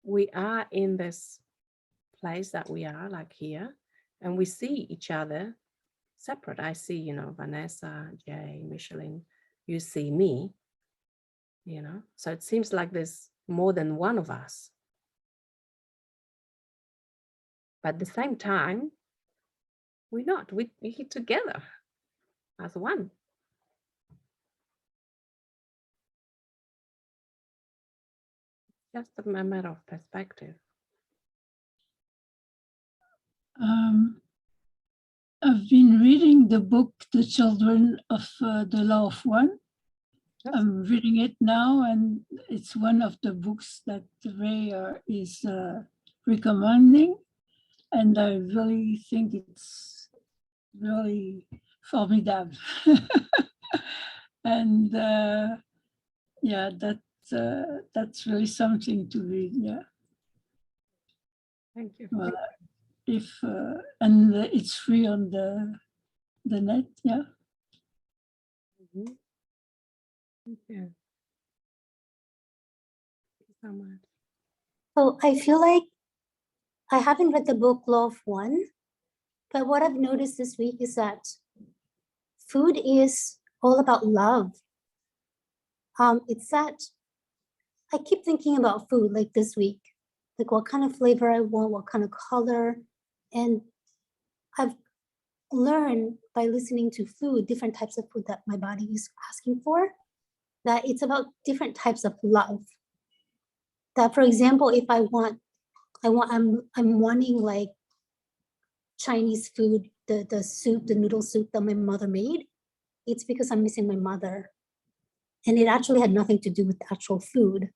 We are in this place that we are, like here, and we see each other separate. I see, you know, Vanessa, Jay, Micheline, you see me, you know, so it seems like there's more than one of us. But at the same time, we're not, we're together as one. Just a matter of perspective. I've been reading the book, The Children of the Law of One. Yes. I'm reading it now, and it's one of the books that Ray is recommending. And I really think it's really formidable. And yeah, that's really something to read. Yeah. Thank you. Well, if and it's free on the net. Yeah. Mm-hmm. Thank you. Thank you so much. So I feel like I haven't read the book Law of One, but what I've noticed this week is that food is all about love. It's that I keep thinking about food like this week, like what kind of flavor I want, what kind of color. And I've learned by listening to food, different types of food that my body is asking for, that it's about different types of love. That, for example, if I'm wanting like Chinese food, the soup, the noodle soup that my mother made, it's because I'm missing my mother. And it actually had nothing to do with the actual food.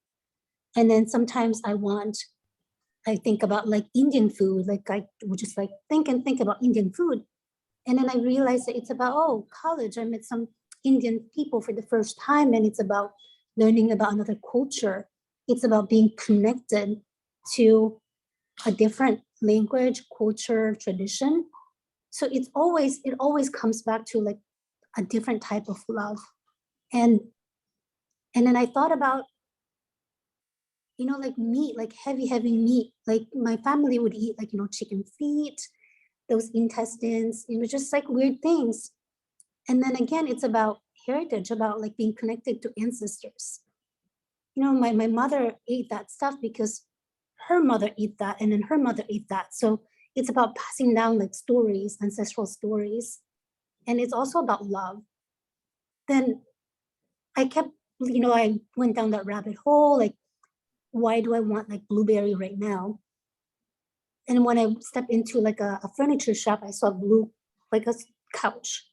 And then sometimes I think about like Indian food, like I would just like think about Indian food. And then I realized that it's about, oh, college, I met some Indian people for the first time, and it's about learning about another culture. It's about being connected to a different language, culture, tradition. So it always comes back to like a different type of love. And then I thought about, like meat, like heavy meat. Like my family would eat like, chicken feet, those intestines, just like weird things. And then again, it's about heritage, about like being connected to ancestors. My mother ate that stuff because her mother ate that, and then her mother ate that. So it's about passing down like stories, ancestral stories. And it's also about love. Then I kept, I went down that rabbit hole, like, why do I want like blueberry right now? And when I stepped into like a furniture shop, I saw like a couch.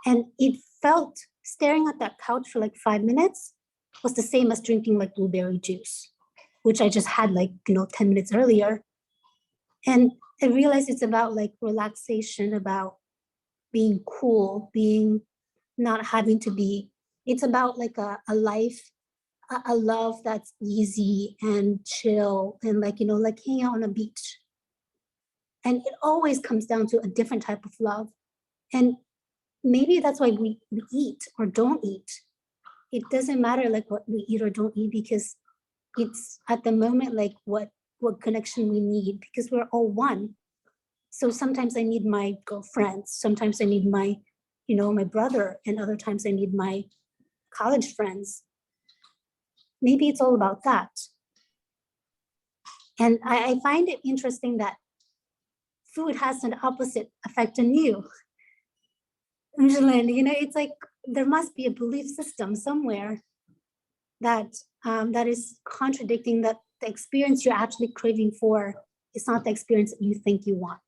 And it felt, staring at that couch for like 5 minutes was the same as drinking like blueberry juice, which I just had like, 10 minutes earlier. And I realized it's about like relaxation, about being cool, not having to be, it's about like a life, a love that's easy and chill and like, like hanging out on a beach. And it always comes down to a different type of love. And maybe that's why we eat or don't eat. It doesn't matter like what we eat or don't eat, because it's at the moment like what connection we need, because we're all one. So sometimes I need my girlfriends, sometimes I need my, my brother, and other times I need my college friends. Maybe it's all about that. And I find it interesting that food has an opposite effect on you. Angeline, it's like there must be a belief system somewhere that that is contradicting that the experience you're actually craving for is not the experience that you think you want.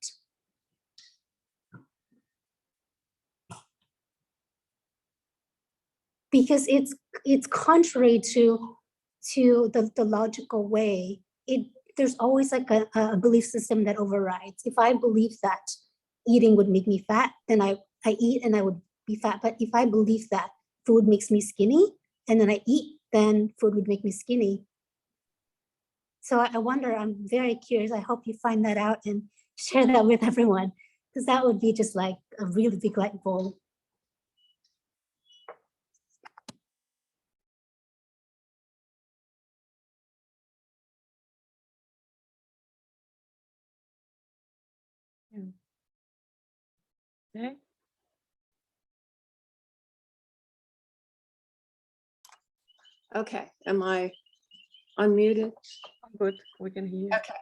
Because it's contrary to the logical way. There's always like a belief system that overrides. If I believe that eating would make me fat, then I eat and I would be fat. But if I believe that food makes me skinny and then I eat, then food would make me skinny. So I wonder, I'm very curious. I hope you find that out and share that with everyone, because that would be just like a really big light bulb. Okay. Okay, am I unmuted? Good, we can hear you. Okay.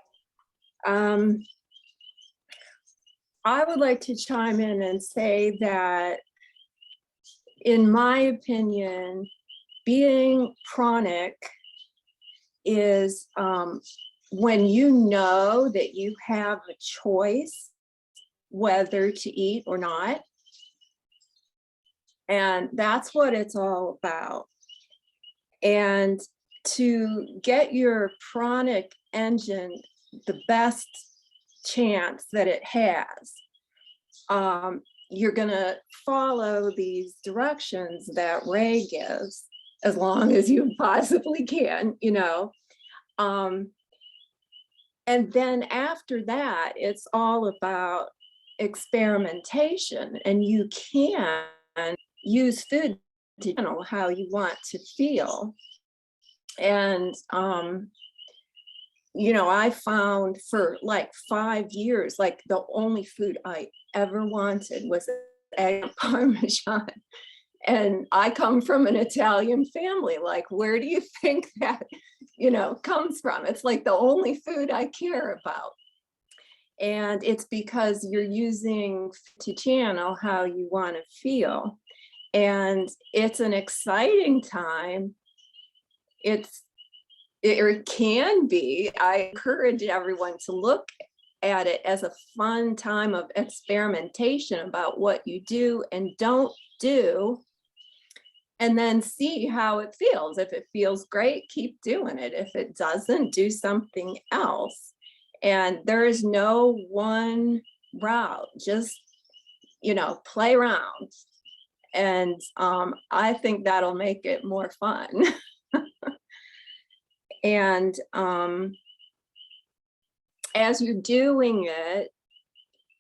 I would like to chime in and say that, in my opinion, being pranic is when you know that you have a choice whether to eat or not. And that's what it's all about. And to get your pranic engine the best chance that it has, you're going to follow these directions that Ray gives as long as you possibly can, and then after that, it's all about experimentation, and you can use food to channel how you want to feel. And I found for like 5 years, like the only food I ever wanted was egg parmesan. And I come from an Italian family. Like, where do you think that, comes from? It's like the only food I care about. And it's because you're using to channel how you want to feel. And it's an exciting time. It can be. I encourage everyone to look at it as a fun time of experimentation about what you do and don't do, and then see how it feels. If it feels great, keep doing it. If it doesn't, do something else. And there is no one route, just, play around. And I think that'll make it more fun. And as you're doing it,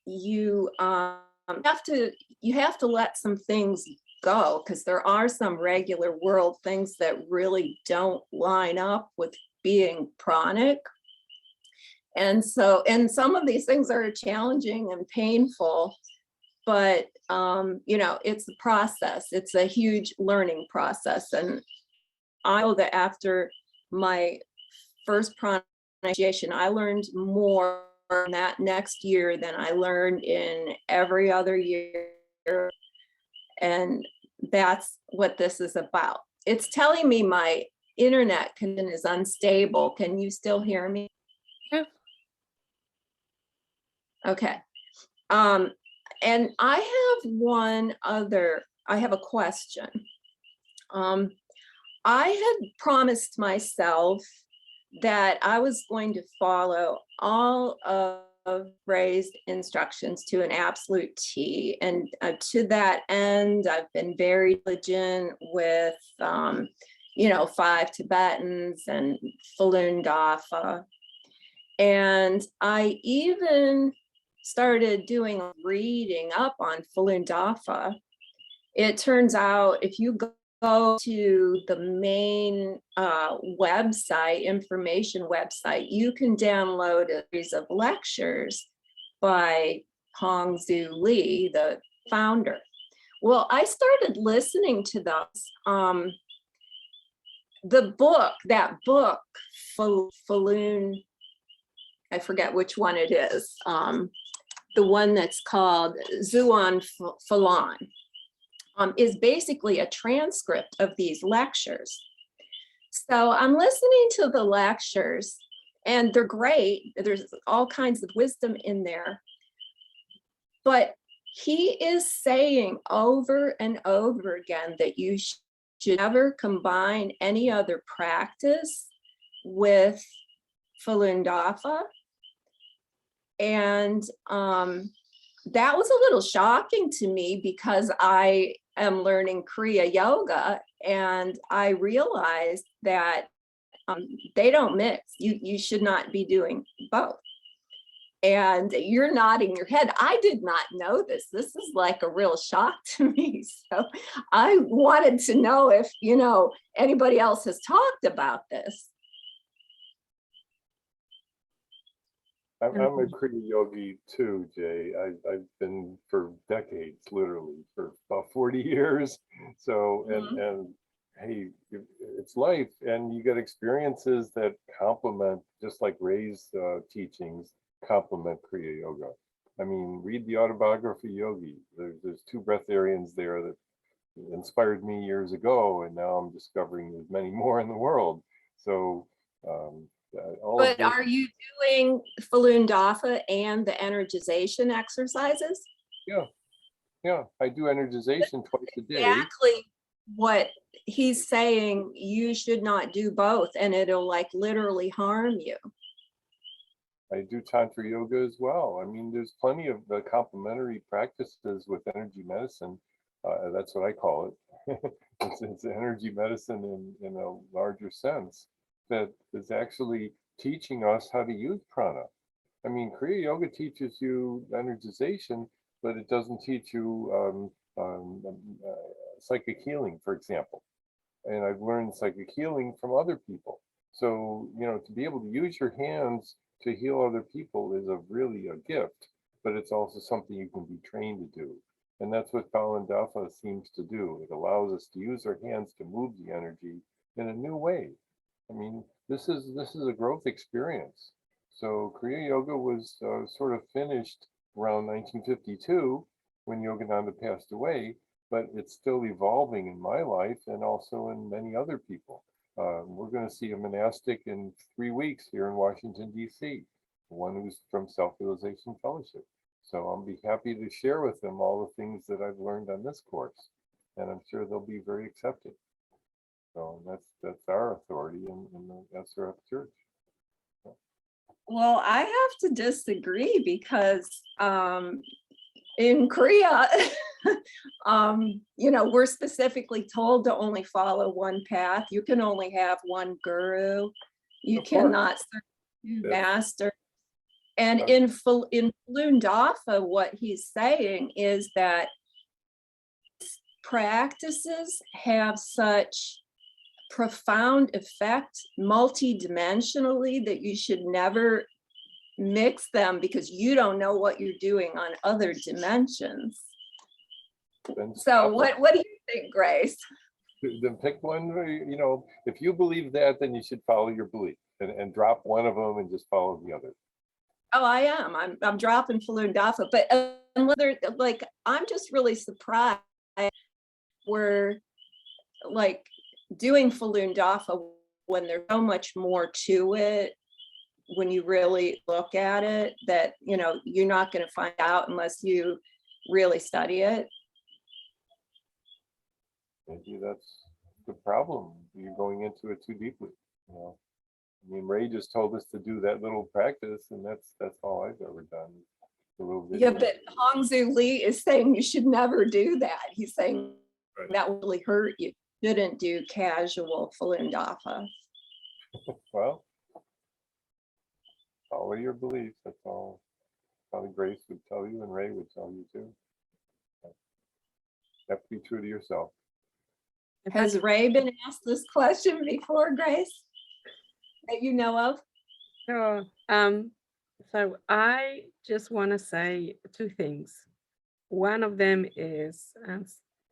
you have to let some things go, because there are some regular world things that really don't line up with being pranic. And some of these things are challenging and painful, but it's a process. It's a huge learning process. And I know that after my first pranic initiation, I learned more in that next year than I learned in every other year. And that's what this is about. It's telling me my internet connection is unstable. Can you still hear me? Yeah. Okay. And I have a question. I had promised myself that I was going to follow all of Ray's instructions to an absolute T. And to that end, I've been very diligent with, 5 Tibetans and Falun Dafa. And I even started doing reading up on Falun Dafa. It turns out if you go to the main website, information website, you can download a series of lectures by Hongzhu Li, the founder. Well, I started listening to those. That book, Falun, I forget which one it is, the one that's called Zuan Falun. Is basically a transcript of these lectures. So I'm listening to the lectures and they're great. There's all kinds of wisdom in there. But he is saying over and over again that you should never combine any other practice with Falun Dafa. And that was a little shocking to me, because I am learning Kriya Yoga, and I realized that they don't mix. You should not be doing both. And you're nodding your head. I did not know this. This is like a real shock to me. So I wanted to know if, anybody else has talked about this. I'm a Kriya yogi too, Jay. I've been for decades, literally for about 40 years. So, and hey, it's life, and you get experiences that complement, just like Ray's teachings complement Kriya Yoga. I mean, read the autobiography Yogi. There's 2 breatharians there that inspired me years ago, and now I'm discovering there's many more in the world. So, but are you doing Falun Dafa and the energization exercises? Yeah, I do energization twice a day. Exactly what he's saying. You should not do both, and it'll like literally harm you. I do Tantra yoga as well. I mean, there's plenty of complementary practices with energy medicine. That's what I call it. It's energy medicine in a larger sense that is actually teaching us how to use prana. I mean, Kriya Yoga teaches you energization, but it doesn't teach you psychic healing, for example. And I've learned psychic healing from other people. So, to be able to use your hands to heal other people is really a gift, but it's also something you can be trained to do. And that's what Falun Dafa seems to do. It allows us to use our hands to move the energy in a new way. I mean, this is a growth experience. So Kriya Yoga was sort of finished around 1952 when Yogananda passed away, but it's still evolving in my life and also in many other people. We're going to see a monastic in 3 weeks here in Washington, D.C., one who's from Self-Realization Fellowship. So I'll be happy to share with them all the things that I've learned on this course, and I'm sure they'll be very accepting. So that's our authority in the SRF Church. Well, I have to disagree because in Korea, we're specifically told to only follow one path. You can only have one guru. You Of course. cannot serve two Yes. masters. And in Falun Dafa, what he's saying is that practices have such profound effect multidimensionally that you should never mix them because you don't know what you're doing on other dimensions. So what do you think, Grace? Then pick one. If you believe that, then you should follow your belief and drop one of them and just follow the other. Oh, I am. I'm dropping Falun Dafa, but I'm just really surprised we're like doing Falun Dafa when there's so much more to it. When you really look at it, that you're not going to find out unless you really study it. Maybe that's the problem. You're going into it too deeply. I mean, Ray just told us to do that little practice, and that's all I've ever done. Yeah, but Hongzhu Lee is saying you should never do that. He's saying that will really hurt you. You shouldn't do casual Falun Dafa. Well, follow your beliefs. That's all. Probably Grace would tell you, and Ray would tell you too. You have to be true to yourself. Has Ray been asked this question before, Grace, that you know of? Sure. So I just want to say two things. One of them is, and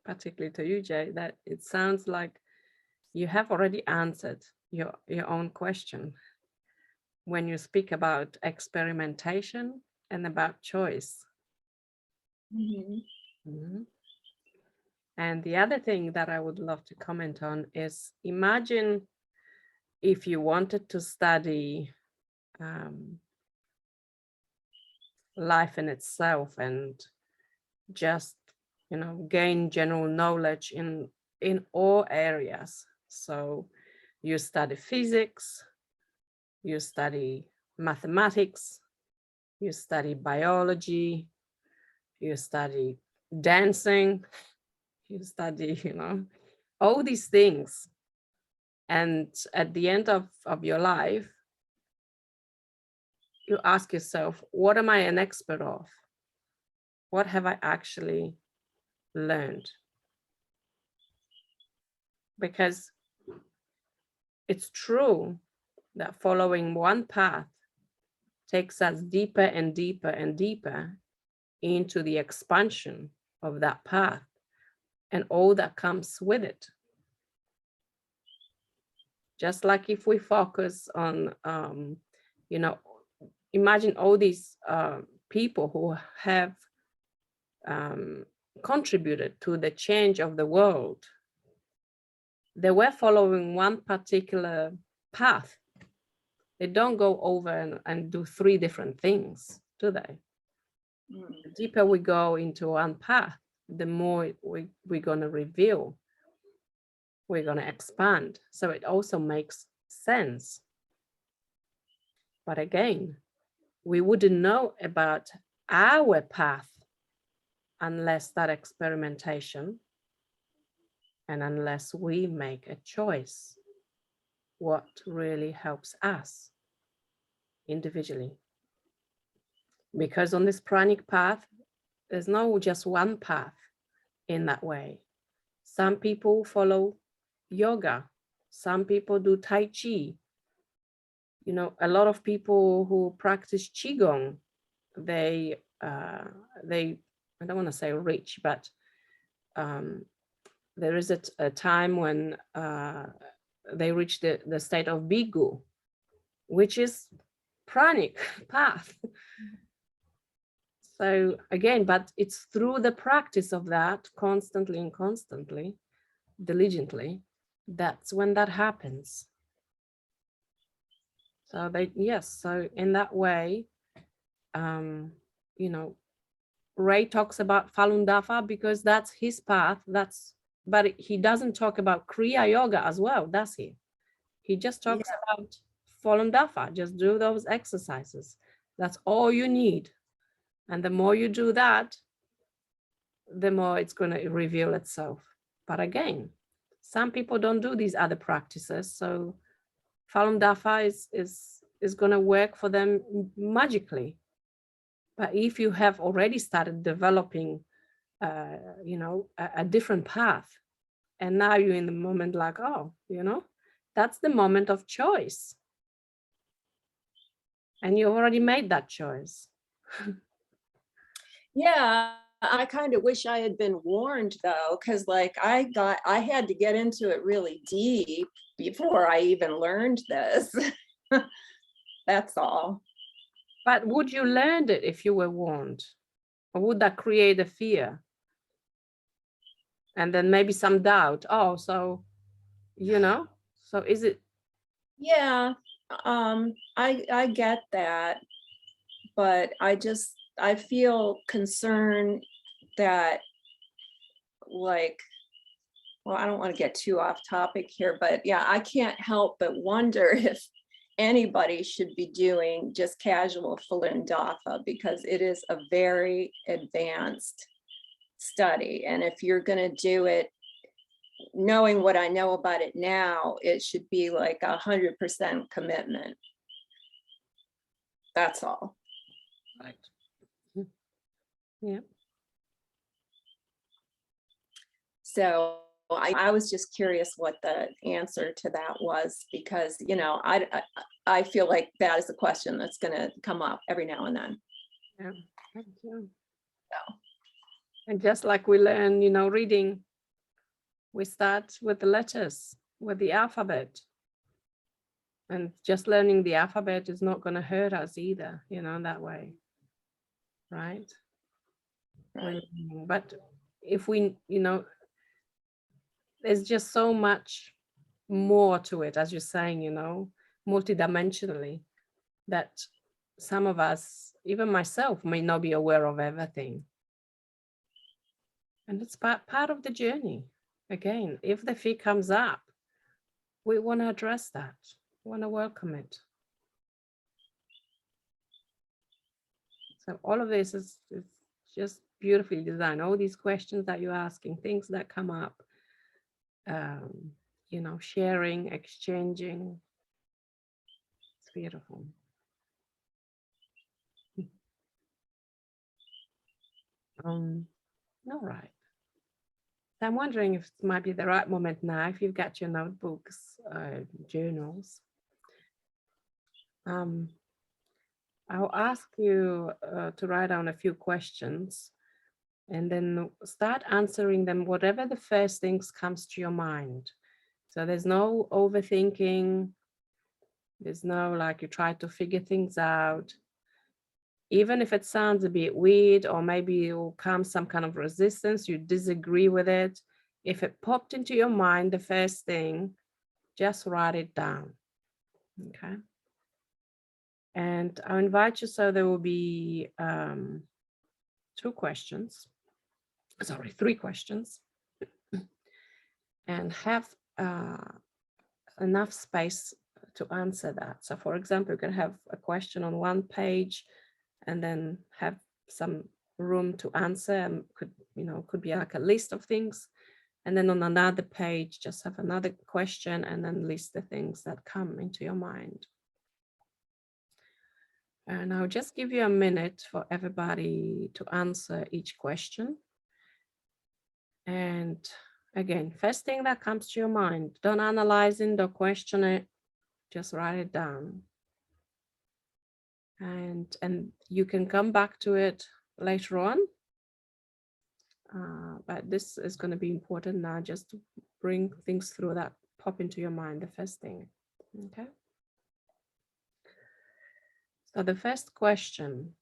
particularly to you, Jay, that it sounds like you have already answered your own question when you speak about experimentation and about choice. Mm-hmm. Mm-hmm. And the other thing that I would love to comment on is, imagine if you wanted to study life in itself and just gain general knowledge in all areas. So you study physics, you study mathematics, you study biology, you study dancing, you study all these things, and at the end of your life you ask yourself, what am I an expert of? What have I actually learned? Because it's true that following one path takes us deeper and deeper and deeper into the expansion of that path and all that comes with it. Just like if we focus on, imagine all these people who have contributed to the change of the world. They were following one particular path. They don't go over and do 3 different things, do they? The deeper we go into one path, the more we're going to reveal, we're going to expand. So it also makes sense. But again, we wouldn't know about our path unless that experimentation and unless we make a choice what really helps us individually. Because on this pranic path, there's no just one path in that way. Some people follow yoga, some people do Tai Chi, you know, a lot of people who practice Qigong, they I don't want to say rich, but there is a time when they reach the state of Bigu, which is pranic path. So again, but it's through the practice of that constantly and constantly, diligently, that's when that happens. So yes, so in that way, you know, Ray talks about Falun Dafa because that's his path, but he doesn't talk about Kriya Yoga as well, does he? He just talks about Falun Dafa, just do those exercises. That's all you need. And the more you do that, the more it's going to reveal itself. But again, some people don't do these other practices. So Falun Dafa is going to work for them magically. But if you have already started developing, you know, a different path, and now you're in the moment like, oh, you know, that's the moment of choice. And you already made that choice. Yeah, I kind of wish I had been warned though, because like I had to get into it really deep before I even learned this. That's all. But would you learn it if you were warned? Or would that create a fear? And then maybe some doubt. Oh, so, you know, so is it? Yeah, I get that, but I feel concerned that like, well, I don't want to get too off topic here, but yeah, I can't help but wonder if anybody should be doing just casual Falun Dafa because it is a very advanced study. And if you're going to do it, knowing what I know about it now, it should be like 100% commitment. That's all. Right. Yeah. So I was just curious what the answer to that was, because, you know, I feel like that is a question that's going to come up every now and then. Yeah. Thank you. So. And just like we learn, you know, reading, we start with the letters, with the alphabet. And just learning the alphabet is not going to hurt us either, you know, that way. Right? Right. But if we, you know, there's just so much more to it, as you're saying, you know, multidimensionally, that some of us, even myself, may not be aware of everything. And it's part of the journey. Again, if the fear comes up, we want to address that. We want to welcome it. So all of this is just beautifully designed. All these questions that you're asking, things that come up, you know, sharing, exchanging. It's beautiful. All right. So I'm wondering if it might be the right moment now, if you've got your notebooks, journals. I'll ask you to write down a few questions and then start answering them, whatever the first things comes to your mind. So there's no overthinking. There's no like you try to figure things out. Even if it sounds a bit weird, or maybe it will come some kind of resistance, you disagree with it. If it popped into your mind, the first thing, just write it down, okay? And I'll invite you, so there will be 3 questions. And have enough space to answer that. So for example, you can have a question on one page and then have some room to answer, and could be like a list of things. And then on another page, just have another question and then list the things that come into your mind. And I'll just give you a minute for everybody to answer each question. And again, first thing that comes to your mind, don't analyze it, don't question it, just write it down. and you can come back to it later on. But this is going to be important now, just to bring things through that pop into your mind, the first thing. Okay. So the first question: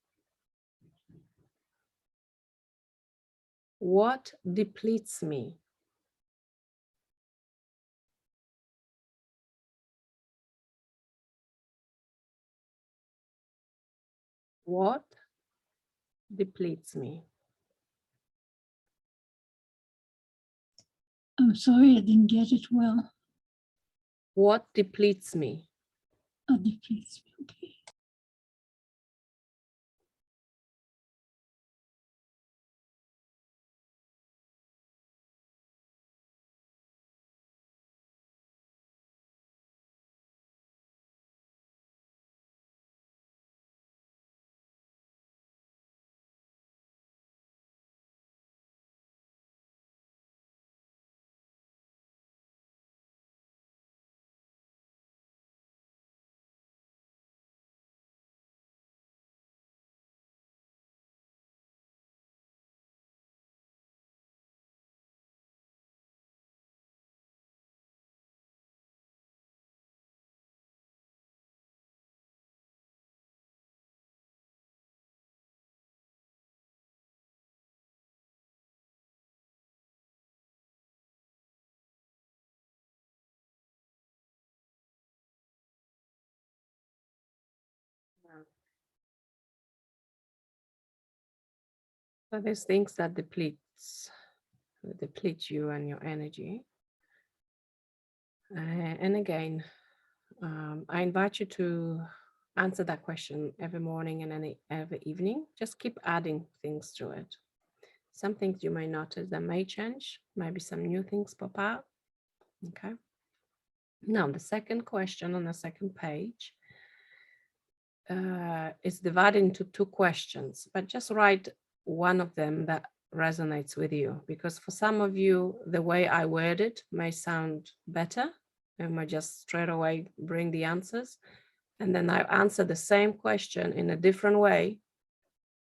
what depletes me? What depletes me? I'm sorry, I didn't get it well. What depletes me? Oh, depletes me. Okay. So there's things that deplete you and your energy. And again, I invite you to answer that question every morning and every evening. Just keep adding things to it. Some things you may notice that may change, maybe some new things pop out. Okay. Now, the second question on the second page is divided into two questions, but just write one of them that resonates with you, because for some of you, the way I word it may sound better and might just straight away bring the answers. And then I answer the same question in a different way.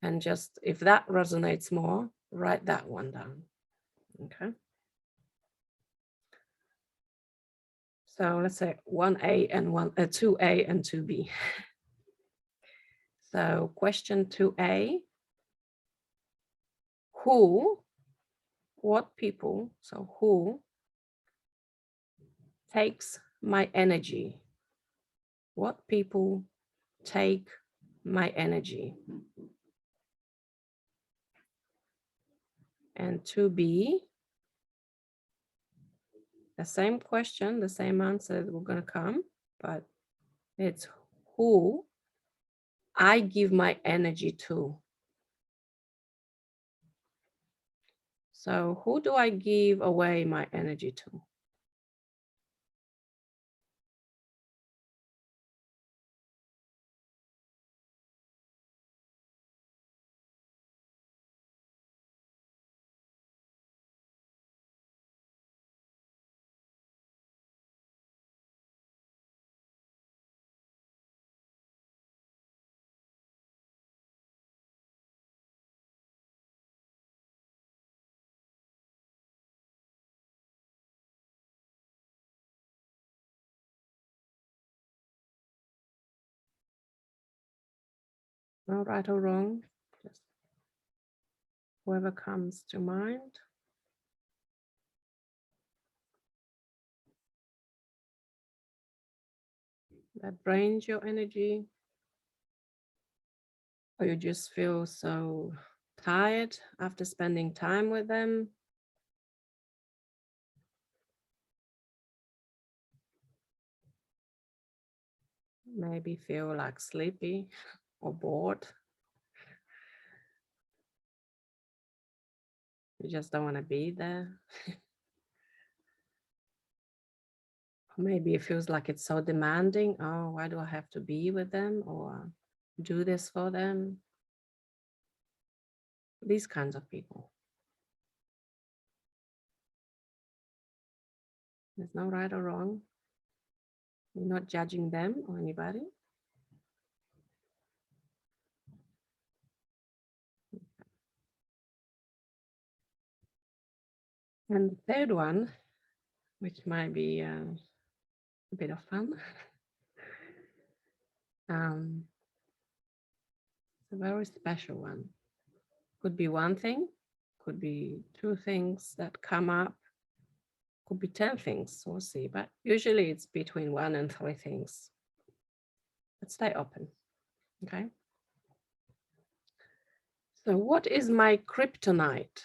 And just if that resonates more, write that one down. Okay. So let's say 1A and 2A and 2B. So question 2A, what people, so who takes my energy? What people take my energy? And 2B, the same question, the same answer we're going to come, but it's who I give my energy to. So who do I give away my energy to? No right or wrong, just whoever comes to mind. That drains your energy, or you just feel so tired after spending time with them. Maybe feel like sleepy or bored. You just don't want to be there. Maybe it feels like it's so demanding. Oh, why do I have to be with them or do this for them? These kinds of people. There's no right or wrong. You're not judging them or anybody. And the third one, which might be a bit of fun. It's a very special one. Could be one thing, could be two things that come up, could be 10 things, we'll see. But usually it's between 1 and 3 things. But stay open, okay? So what is my kryptonite?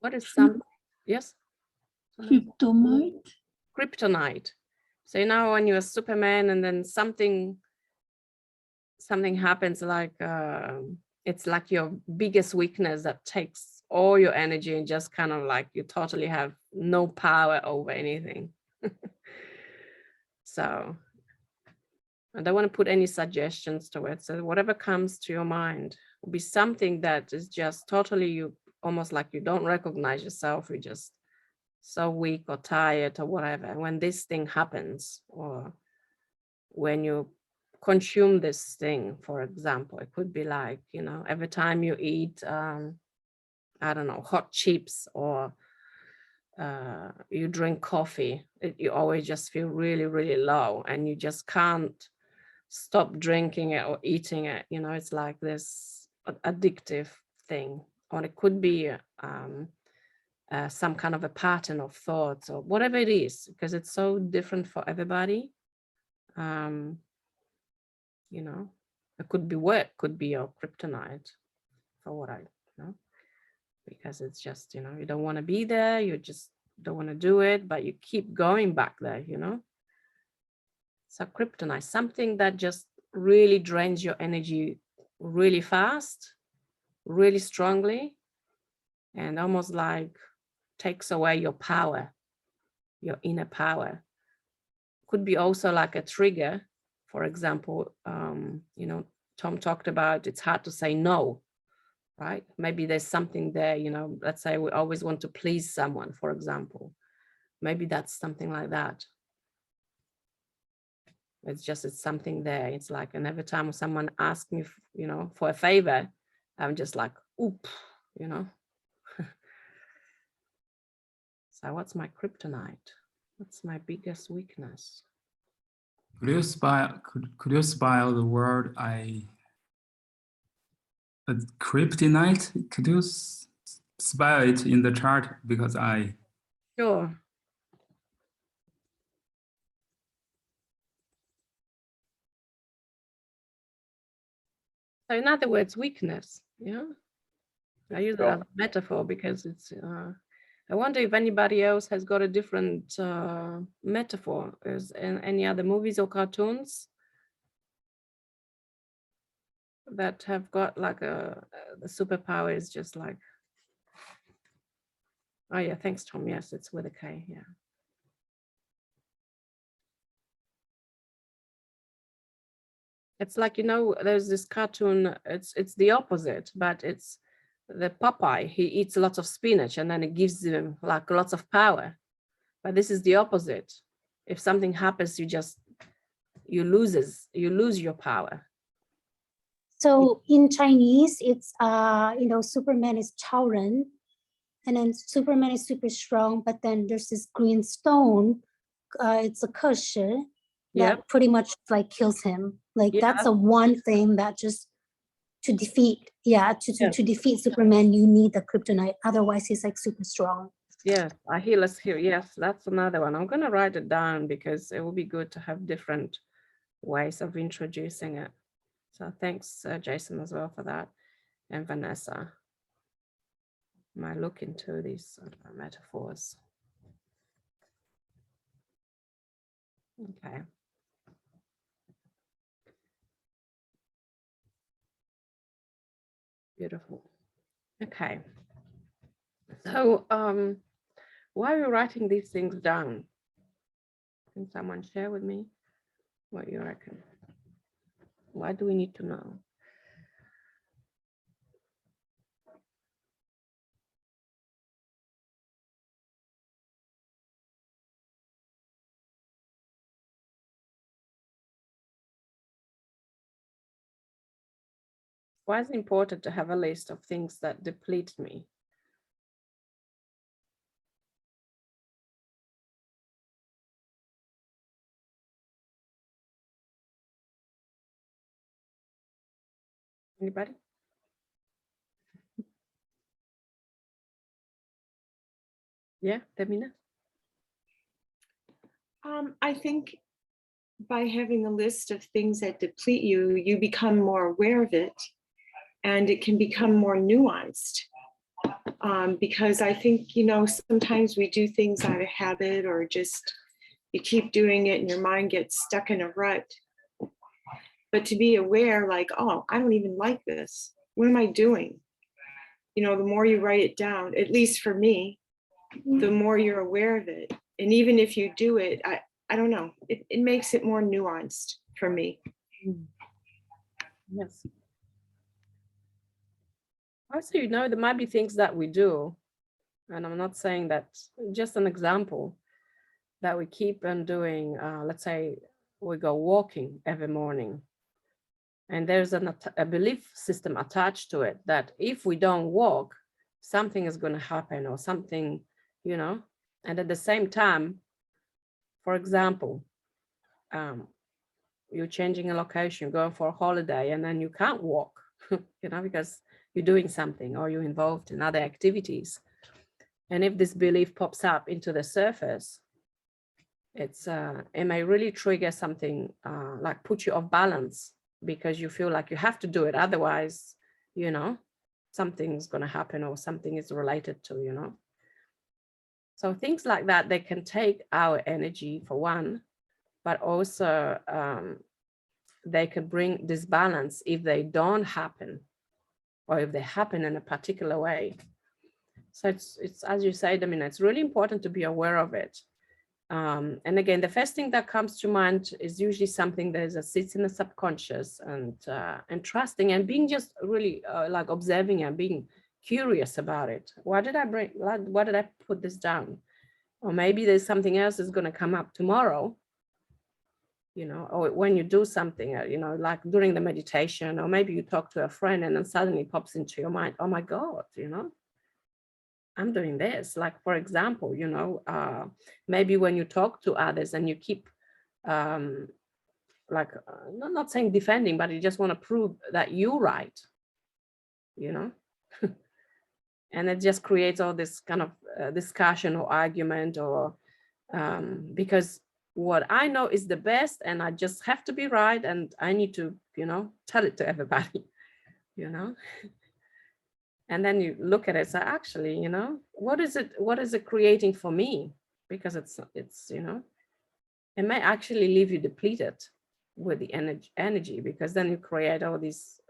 What is some, yes? Kryptonite. Kryptonite. So now when you're Superman and then something happens, like it's like your biggest weakness that takes all your energy and just kind of like you totally have no power over anything. So I don't want to put any suggestions to it. So whatever comes to your mind will be something that is just totally you, almost like you don't recognize yourself. You're just so weak or tired or whatever. And when this thing happens, or when you consume this thing, for example, it could be like, you know, every time you eat, I don't know, hot chips, or you drink coffee, you always just feel really, really low and you just can't stop drinking it or eating it. You know, it's like this addictive thing. Or it could be some kind of a pattern of thoughts or whatever it is, because it's so different for everybody. You know, it could be work, could be your kryptonite, for what I know, because it's just, you know, you don't want to be there, you just don't want to do it, but you keep going back there, you know. So kryptonite, something that just really drains your energy really fast, really strongly, and almost like takes away your power, your inner power. Could be also like a trigger. For example, you know, Tom talked about it's hard to say no, right? Maybe there's something there, you know, let's say we always want to please someone, for example. Maybe that's something like that. It's something there. It's like, and every time someone asks me, you know, for a favor, I'm just like, oop, you know. So what's my kryptonite? What's my biggest weakness? Could you spell the word kryptonite? Could you spell it in the chart, because I Sure. So in other words, weakness, yeah. I use it as a metaphor because it's, I wonder if anybody else has got a different metaphor. Is in any other movies or cartoons that have got like the superpower is just like, oh yeah, thanks Tom, yes, it's with a K, yeah. It's like, you know, there's this cartoon, it's the opposite, but it's the Popeye, he eats lots of spinach and then it gives him like lots of power. But this is the opposite. If something happens, you lose your power. So in Chinese, it's you know, Superman is Chaoren, and then Superman is super strong, but then there's this green stone, it's a Keshi, that pretty much like kills him. Like that's a one thing that just to defeat, to defeat Superman, you need the kryptonite. Otherwise, he's like super strong. Yes, let's hear. Yes, that's another one. I'm gonna write it down because it will be good to have different ways of introducing it. So thanks, Jason, as well for that, and Vanessa. I look into these metaphors. Okay. Beautiful. Okay. So why are you writing these things down? Can someone share with me what you reckon? Why do we need to know? Why is it important to have a list of things that deplete me? Anybody? Yeah, Tamina? I think by having a list of things that deplete you, you become more aware of it, and it can become more nuanced. Because I think, you know, sometimes we do things out of habit, or just you keep doing it and your mind gets stuck in a rut. But to be aware, like, oh, I don't even like this. What am I doing? You know, the more you write it down, at least for me, the more you're aware of it. And even if you do it, I don't know, it makes it more nuanced for me. Yes. Also, you know, there might be things that we do, and I'm not saying that, just an example, that we keep on doing. Let's say we go walking every morning, and there's a belief system attached to it that if we don't walk, something is going to happen or something, you know. And at the same time, for example, you're changing a location, you're going for a holiday, and then you can't walk, you know, because you're doing something or you're involved in other activities. And if this belief pops up into the surface, it may really trigger something, like put you off balance, because you feel like you have to do it, otherwise, you know, something's going to happen or something is related to, you know. So things like that, they can take our energy for one, but also they could bring disbalance if they don't happen, or if they happen in a particular way. So it's as you said, I mean, it's really important to be aware of it. And again, the first thing that comes to mind is usually something that sits in the subconscious, and trusting and being just really like observing and being curious about it. Why did I put this down? Or maybe there's something else that's going to come up tomorrow, you know, or when you do something, you know, like during the meditation, or maybe you talk to a friend and then suddenly pops into your mind, oh my God, you know, I'm doing this. Like, for example, you know, maybe when you talk to others and you keep like, not saying defending, but you just want to prove that you're right, you know, and it just creates all this kind of discussion or argument, or because what I know is the best and I just have to be right, and I need to, you know, tell it to everybody, you know. And then you look at it, so actually, you know, what is it creating for me? Because it's, you know, it may actually leave you depleted with the energy, because then you create all these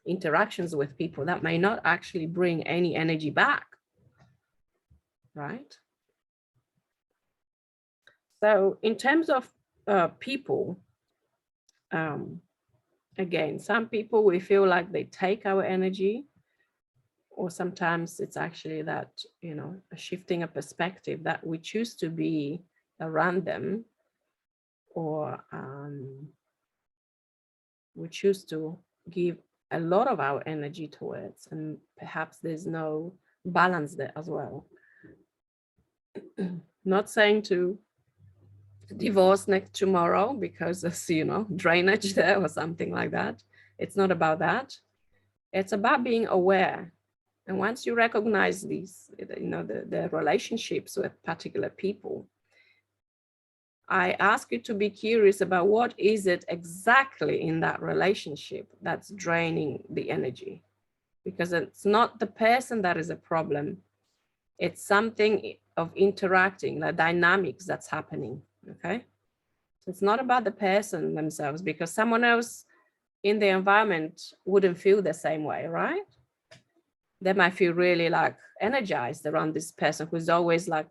interactions with people that may not actually bring any energy back, right? So in terms of people, again, some people, we feel like they take our energy, or sometimes it's actually that, you know, shifting a perspective that we choose to be around them, or we choose to give a lot of our energy towards, and perhaps there's no balance there as well. Not saying to divorce next tomorrow because there's, you know, drainage there or something like that. It's not about that. It's about being aware. And once you recognize these, you know, the relationships with particular people, I ask you to be curious about what is it exactly in that relationship that's draining the energy. Because it's not the person that is a problem. It's something of interacting, the dynamics that's happening, okay? So it's not about the person themselves, because someone else in the environment wouldn't feel the same way, right? They might feel really like energized around this person who's always like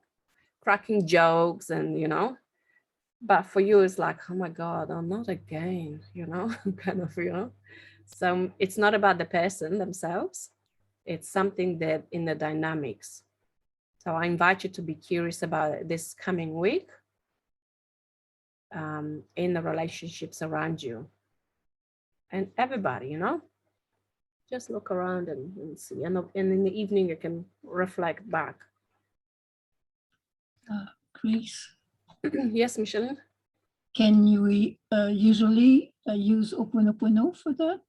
cracking jokes and, you know, but for you, it's like, oh my God, oh, not again, you know, kind of, you know. So it's not about the person themselves. It's something that in the dynamics. So I invite you to be curious about it this coming week, in the relationships around you and everybody, you know. Just look around and see. And in the evening, you can reflect back. Chris, Yes, Micheline? can you usually use Ho'oponopono for that?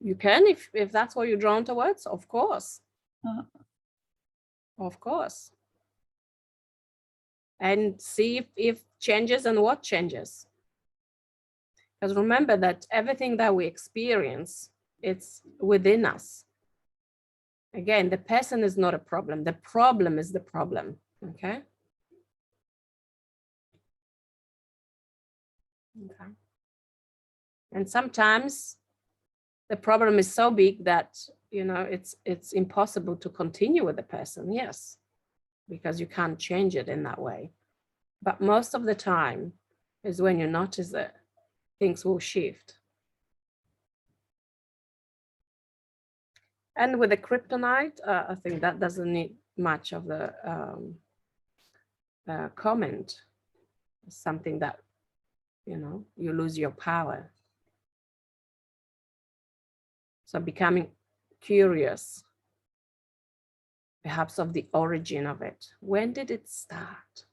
You can, if that's what you're drawn towards, of course. Uh, Of course. And see if changes and what changes. Because remember that everything that we experience, it's within us. Again, the person is not a problem. The problem is the problem, okay? Okay. And sometimes the problem is so big that, you know, it's impossible to continue with the person, yes, because you can't change it in that way. But most of the time is when you notice it, things will shift. And with the kryptonite, I think that doesn't need much of the comment. It's something that, you know, you lose your power. So becoming curious, perhaps of the origin of it. When did it start?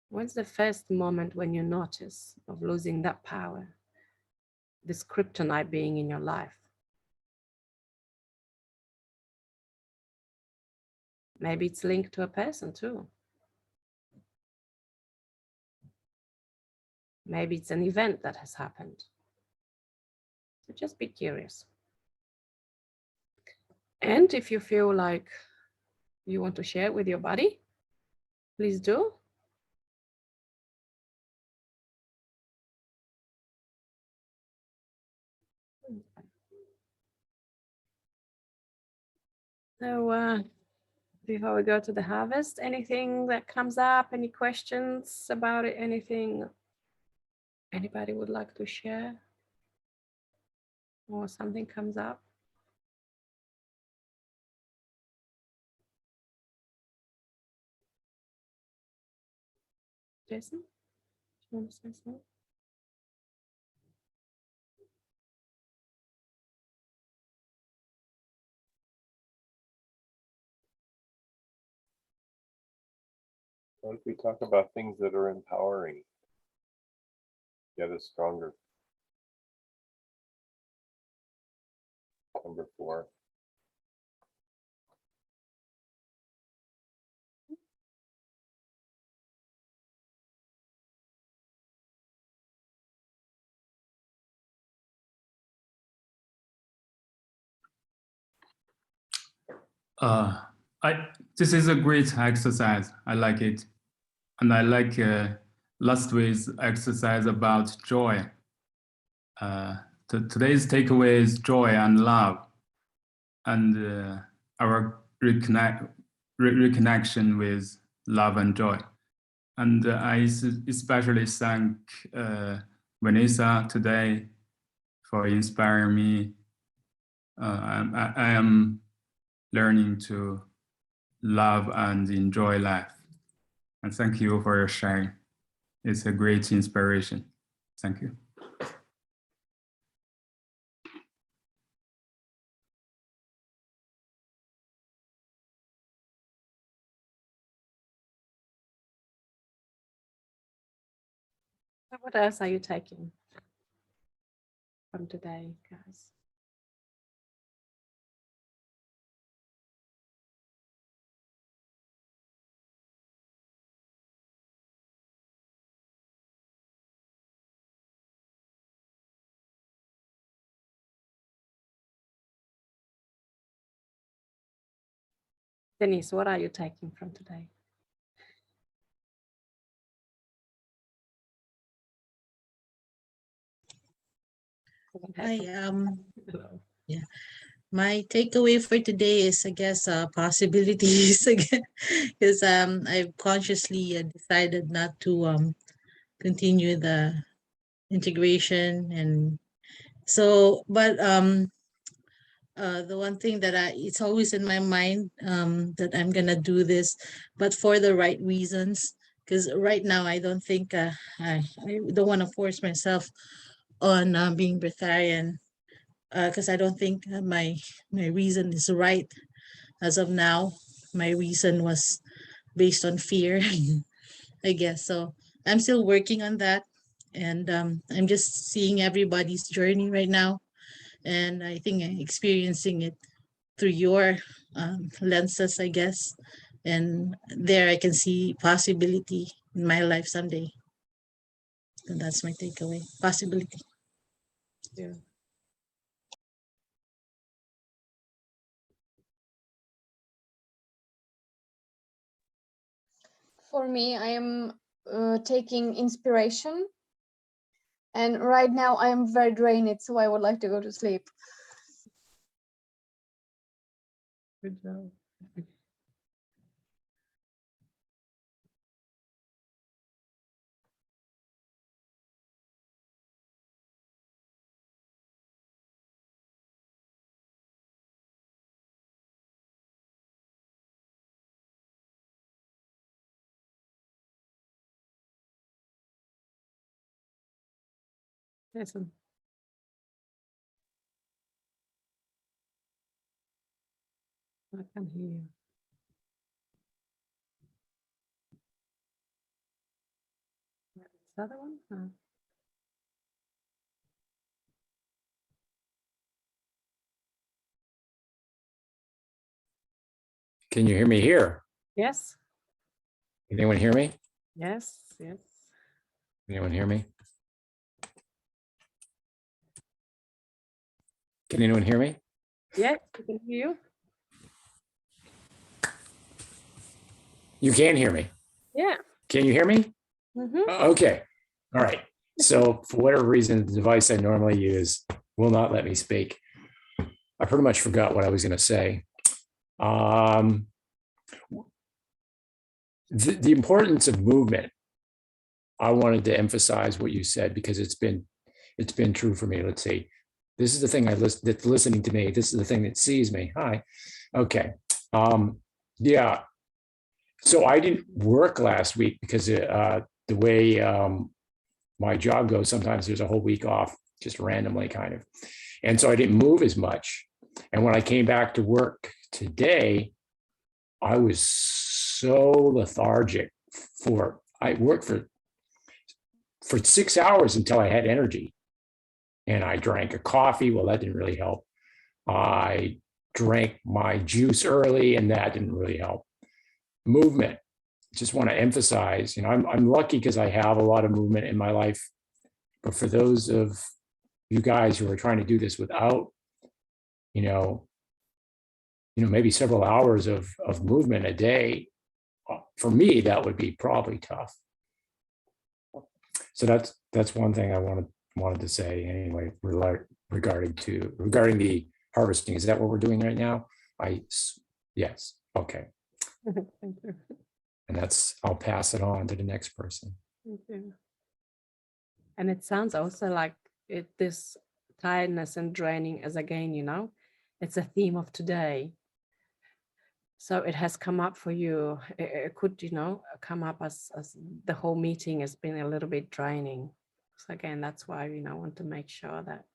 When's the first moment when you notice of losing that power? This kryptonite being in your life. Maybe it's linked to a person too. Maybe it's an event that has happened. So just be curious. And if you feel like you want to share it with your body, please do. So before we go to the harvest, anything that comes up, any questions about it, anything anybody would like to share? Or something comes up? Jason, do you want to say something? What if we talk about things that are empowering, get us stronger? Number 4. This is a great exercise. I like it. And I like last week's exercise about joy. Today's takeaway is joy and love, and our reconnection with love and joy. And I especially thank Vanessa today for inspiring me. I am learning to love and enjoy life. And thank you for your sharing. It's a great inspiration. Thank you. What else are you taking from today, guys? Denise, what are you taking from today? Hi, Hello. yeah. My takeaway for today is, I guess, possibilities again, because I've consciously decided not to continue the integration, and so, but the one thing that it's always in my mind that I'm gonna do this, but for the right reasons, because right now I don't think I don't want to force myself on being breatharian. because I don't think my reason is right as of now. My reason was based on fear, I guess. So I'm still working on that, and I'm just seeing everybody's journey right now, and I think I'm experiencing it through your lenses, I guess. And there I can see possibility in my life someday. And that's my takeaway. Possibility. Yeah. For me, I am taking inspiration. And right now I am very drained, so I would like to go to sleep. Good job. Listen. I can hear you. Is that the one? No. Can you hear me here? Yes. Can anyone hear me? Yes. Yes. Anyone hear me? Can anyone hear me? Yes, I can hear you. You can hear me. Yeah. Can you hear me? Mm-hmm. Okay. All right. So for whatever reason, the device I normally use will not let me speak. I pretty much forgot what I was going to say. The importance of movement. I wanted to emphasize what you said because it's been true for me. Let's see. This is the thing that's listening to me. This is the thing that sees me. Hi. Okay. Yeah. So I didn't work last week because the way my job goes, sometimes there's a whole week off just randomly kind of. And so I didn't move as much. And when I came back to work today, I was so lethargic I worked for 6 hours until I had energy. And I drank a coffee. Well, that didn't really help. I drank my juice early and that didn't really help. Movement. Just want to emphasize, I'm lucky because I have a lot of movement in my life. But for those of you guys who are trying to do this without, maybe several hours of movement a day, for me, that would be probably tough. So that's one thing I wanted to say anyway, regarding the harvesting. Is that what we're doing right now? Yes. Okay. Thank you. And I'll pass it on to the next person. Thank you. And it sounds also like this tiredness and draining as again, it's a theme of today. So it has come up for you. It could, come up as the whole meeting has been a little bit draining. So again, that's why, I want to make sure that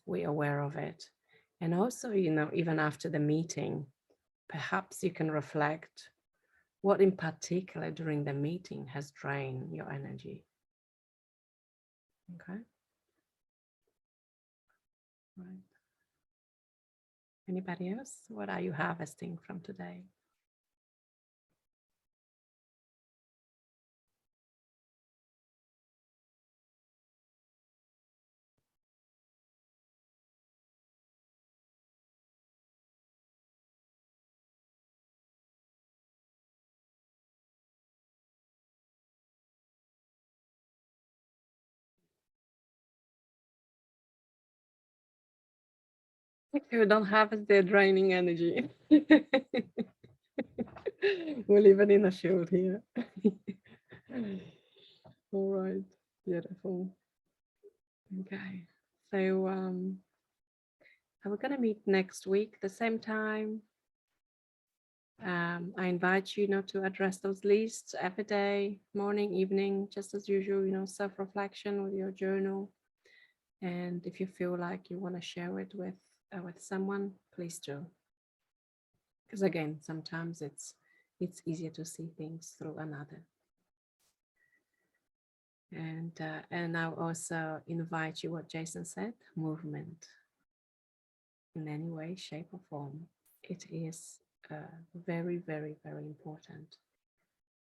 we're aware of it. And also, even after the meeting, perhaps you can reflect what in particular during the meeting has drained your energy. Okay. Right. Anybody else? What are you harvesting from today? You don't harvest their draining energy. We'll leave it in a shield here. All right, beautiful. Okay, so we're gonna meet next week the same time. I invite you to address those lists every day, morning, evening, just as usual, self-reflection with your journal. And if you feel like you want to share it with someone, please do. Because again, sometimes it's easier to see things through another. And I'll also invite you, what Jason said, movement in any way, shape or form. It is very, very, very important,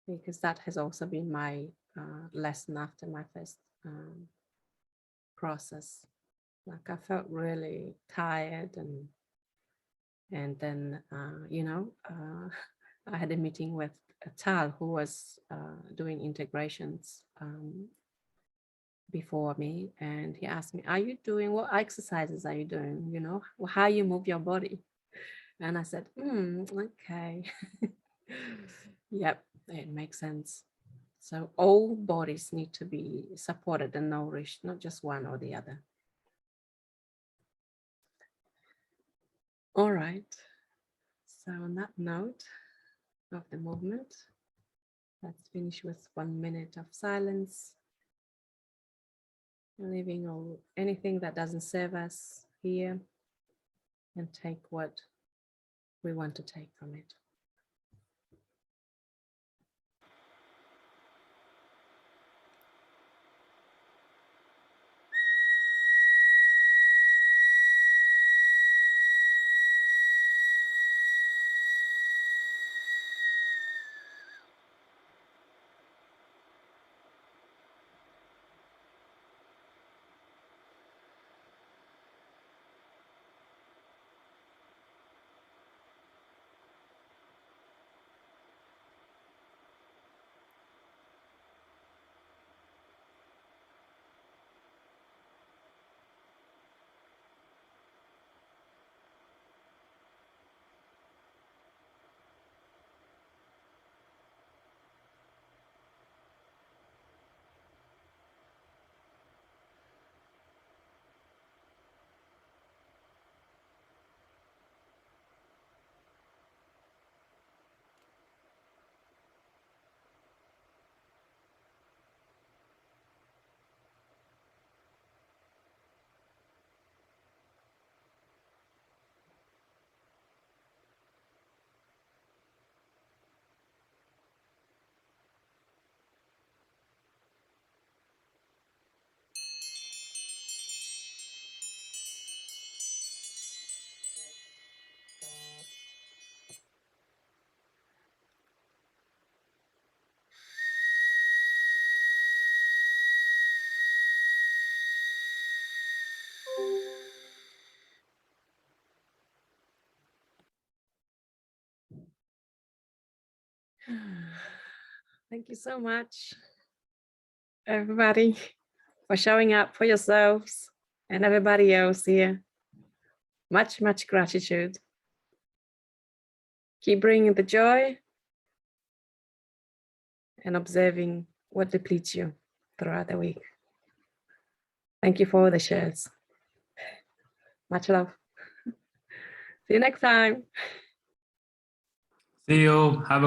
because that has also been my lesson after my first process. Like I felt really tired, and then I had a meeting with Tal, who was doing integrations before me, and he asked me, "Are you doing, what exercises are you doing? You know, how you move your body?" And I said, okay. Yep, it makes sense. So all bodies need to be supported and nourished, not just one or the other. All right. So on that note of the movement, let's finish with 1 minute of silence, leaving all anything that doesn't serve us here, and take what we want to take from it. Thank you so much, everybody, for showing up for yourselves and everybody else here. Much, much gratitude. Keep bringing the joy and observing what depletes you throughout the week. Thank you for all the shares. Much love. See you next time. See you. Have a